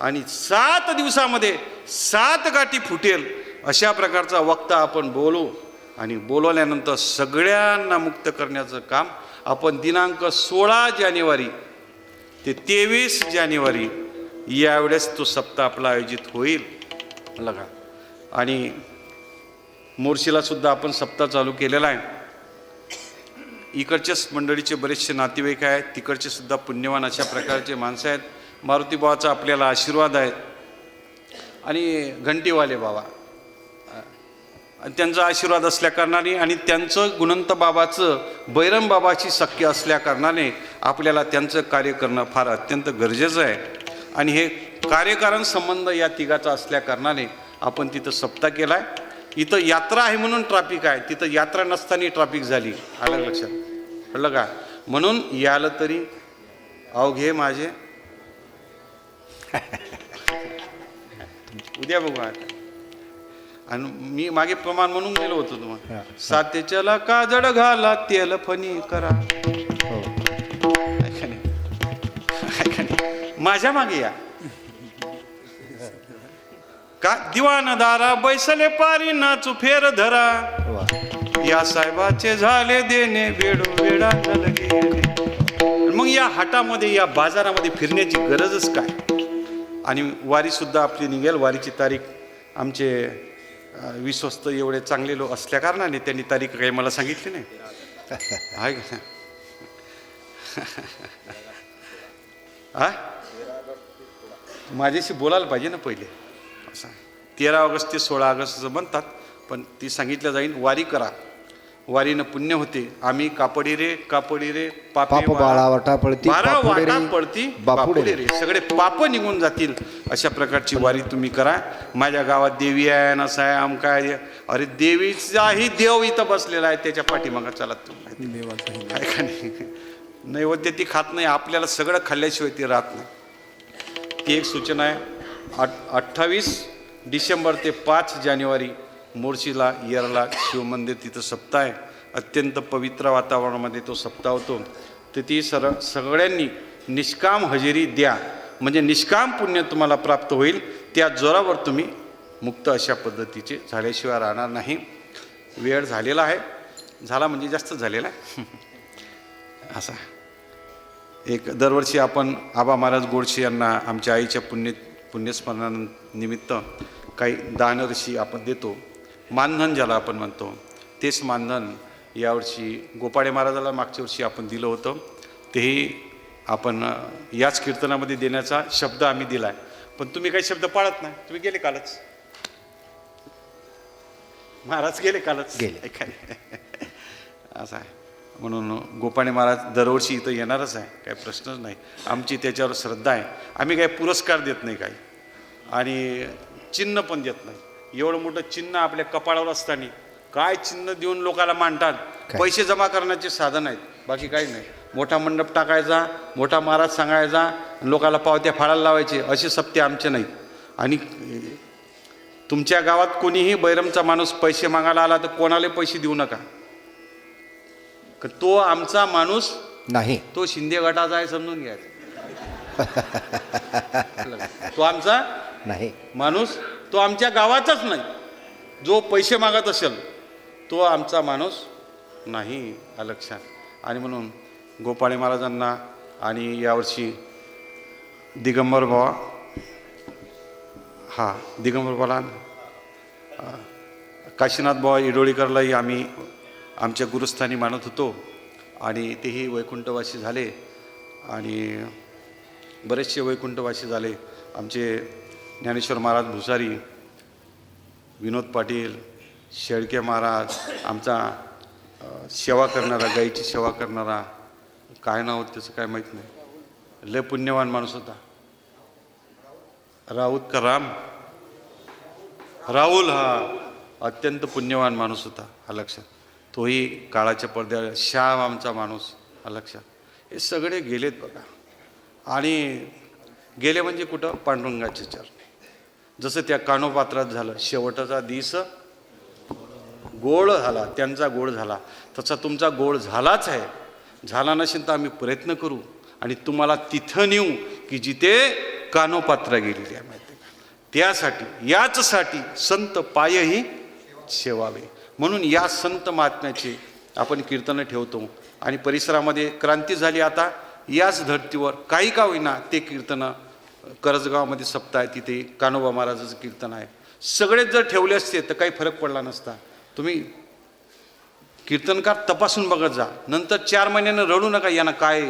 आणि 7 दिवसामध्ये 7 गाठी फुटेल अशा प्रकारचा वक्ता आपण बोलू. आणि बोलवल्यानंतर सगळ्यांना मुक्त करण्याचं काम आपण दिनांक 16 जानेवारी ते 23 जानेवारी यावेळेस तो सप्ताह आपला आयोजित होईल. लगा. आणि मोर्शीला सुद्धा आपण सप्ताह चालू केलेला आहे. इकडच्याच मंडळीचे बरेचसे नातेवाईक आहेत, तिकडचे सुद्धा पुण्यवान अशा प्रकारचे माणसं आहेत. मारुती बाबाचा आपल्याला आशीर्वाद आहे, आणि घंटीवाले बाबा त्यांचा आशीर्वाद असल्या कारणाने, आणि त्यांचं गुणवंत बाबाचं बैरम बाबाची सख्य असल्या कारणाने आपल्याला त्यांचं कार्य करणं फार अत्यंत गरजेचं आहे. आणि हे कार्यकारण संबंध या तिघाचा असल्या कारणाने आपण तिथं सप्ताह केला आहे. इथं यात्रा आहे म्हणून ट्रॅफिक आहे, तिथं यात्रा नसताना ट्रॅफिक झाली. आलं लक्षात? कळलं का? म्हणून यालं तरी अवघे माझे उद्या बघू. आणि मी मागे प्रमाण म्हणून गेलो होतो तुम्हाला, सातेच्याला काजळ घाला, तेल फणी करा. माझ्या मागे या का, दिवाणदारा बैसले पारी नाचू फेर धरा, या साहेबाचे झाले देणे वेडो वेडा गेले. मग या हाटामध्ये, या बाजारामध्ये फिरण्याची गरजच काय. आणि वारी सुद्धा आपली निघेल. वारीची तारीख आमचे विश्वस्त एवढे चांगले लोक असल्या कारणाने त्यांनी तारीख काही मला सांगितली नाही. आहे का? हा, माझ्याशी बोलायला पाहिजे ना पहिले. असं 13 ऑगस्ट ते 16 ऑगस्ट असं म्हणतात, पण ती सांगितलं जाईल. वारी करा, वारीनं पुण्य होते. आम्ही कापडी रे पाप बाळा वाटा पडती, 12 बापुडे वाटा रे, पडती बापुडे बापुडे रे, सगळे पाप निघून जातील. अशा प्रकारची वारी तुम्ही करा. माझ्या गावात देवी आहे, नसा आहे, आमका आहे. अरे देवीचाही देव इथं बसलेला आहे, त्याच्या पाठीमागा चला तुम्ही. काय का नाही, नैवेद्य ती खात नाही, आपल्याला सगळं खाल्ल्याशिवाय ती राहत नाही. ती एक सूचना आहे. 28 डिसेंबर ते 5 जानेवारी मोर्शीला येरला शिवमंदिर तिथं सप्ताह आहे. अत्यंत पवित्र वातावरणामध्ये तो सप्ताह होतो. तर ती सगळ्यांनी निष्काम हजेरी द्या, म्हणजे निष्काम पुण्य तुम्हाला प्राप्त होईल. त्या जोरावर तुम्ही मुक्त अशा पद्धतीचे झाल्याशिवाय राहणार नाही. वेळ झालेला आहे, झाला म्हणजे जास्त झालेला आहे. असा एक दरवर्षी आपण आबा महाराज गोडसे यांना आमच्या आईच्या पुण्यस्मरणानिमित्त काही दानऋषी आपण देतो, मानधन ज्याला आपण म्हणतो. तेच मानधन यावर्षी गोपाळे महाराजाला मागच्या वर्षी आपण दिलं होतं. तेही आपण याच कीर्तनामध्ये देण्याचा शब्द आम्ही दिला आहे. पण तुम्ही काही शब्द पाळत नाही. तुम्ही गेले कालच, महाराज गेले कालच गेले. असं आहे. म्हणून गोपाळे महाराज दरवर्षी इथं येणारच आहे, काही प्रश्नच नाही. आमची त्याच्यावर श्रद्धा आहे. आम्ही काही पुरस्कार देत नाही काही, आणि चिन्ह पण देत नाही. एवढं मोठं चिन्ह आपल्या कपाळावर असताना काय चिन्ह देऊन लोकाला मांडतात. पैसे जमा करण्याचे साधन आहेत, बाकी काही नाही. मोठा मंडप टाकायचा, मोठा महाराज सांगायचा, लोकाला पावत्या फाळायला लावायचे, असे सप्ते आमचे नाहीत. आणि तुमच्या गावात कोणीही बैरमचा माणूस पैसे मागायला आला तर कोणाला पैसे देऊ नका. तो आमचा माणूस नाही. तो शिंदे गटाचा आहे समजून घ्यायचा. तो आमचा नाही. माणूस, तो आमच्या गावाचाच नाही. जो पैसे मागत असेल तो आमचा माणूस नाही, लक्षात. आणि म्हणून गोपाळे महाराजांना आणि यावर्षी दिगंबर बाबा, दिगंबर बाबा, काशीनाथ बाबा इडोळीकरलाही आम्ही आमच्या गुरुस्थानी मानत होतो, आणि तेही वैकुंठवासी झाले. आणि बरेचसे वैकुंठवासी झाले. आमचे ज्ञानेश्वर महाराज भुसारी, विनोद पाटील, शेळके महाराज, आमचा सेवा करणारा, गाईची सेवा करणारा, काय नाव होतं त्याचं काय माहीत नाही, लय पुण्यवान माणूस होता. राऊत का राहुल, अत्यंत पुण्यवान माणूस होता, लक्षात. तोही काळाच्या पडद्यावर. श्याम आमचा माणूस, लक्षात. हे सगळे गेलेत बघा. आणि गेले म्हणजे कुठं? पांडुरंगाच्या चरणी. जसं त्या कानोपात्रात झालं, शेवटचा दिस गोड झाला, त्यांचा गोड झाला, तसा तुमचा गोड झालाच आहे. झाला नसेल तर आम्ही प्रयत्न करू आणि तुम्हाला तिथं नेऊ की जिथे कानोपात्रा गेलेली आहे, माहिती का. त्यासाठी, याचसाठी संत पायही सेवावे. म्हणून या संत महात्म्याचे आपण कीर्तनं ठेवतो. आणि परिसरामध्ये क्रांती झाली आता. याच धर्तीवर काही का होईना ते कीर्तनं, करजगावमध्ये सप्ताह आहे, तिथे कान्होबा महाराजाचं कीर्तन आहे. सगळेच जर ठेवले असते तर काही फरक पडला नसता. तुम्ही कीर्तनकार तपासून बघत जा. नंतर 4 महिन्यानं रडू नका यानं काय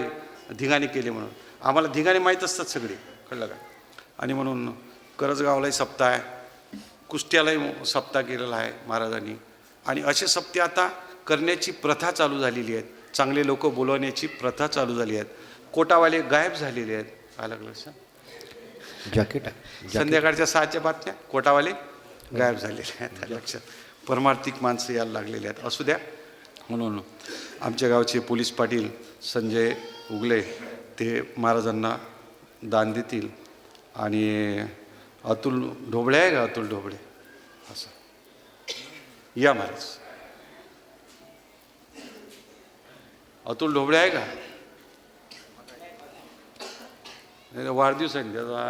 धिंगाणे केले म्हणून. आम्हाला धिंगाणे माहीत असतात सगळे, कळलं का. आणि म्हणून करजगावलाही सप्ताह आहे, कुष्ट्यालाही सप्ताह केलेला आहे महाराजांनी. आणि असे सप्ते आता करण्याची प्रथा चालू झालेली आहे. चांगले लोक बोलवण्याची प्रथा चालू झाली आहेत. कोटावाले गायब झालेले आहेत, अलग लक्षात. जॅकेट संध्याकाळच्या 6च्या बातम्या, कोटावाले गायब झालेले आहेत, लक्षात. परमार्थिक माणसं यायला लागलेली आहेत. असू द्या. म्हणून आमच्या गावचे पोलीस पाटील संजय उगले ते महाराजांना दान देतील. आणि अतुल ढोबळे आहे का? अतुल ढोबळे, असं या महाराज. अतुल ढोबळे आहे का? वाढदिवस आहे त्याचा.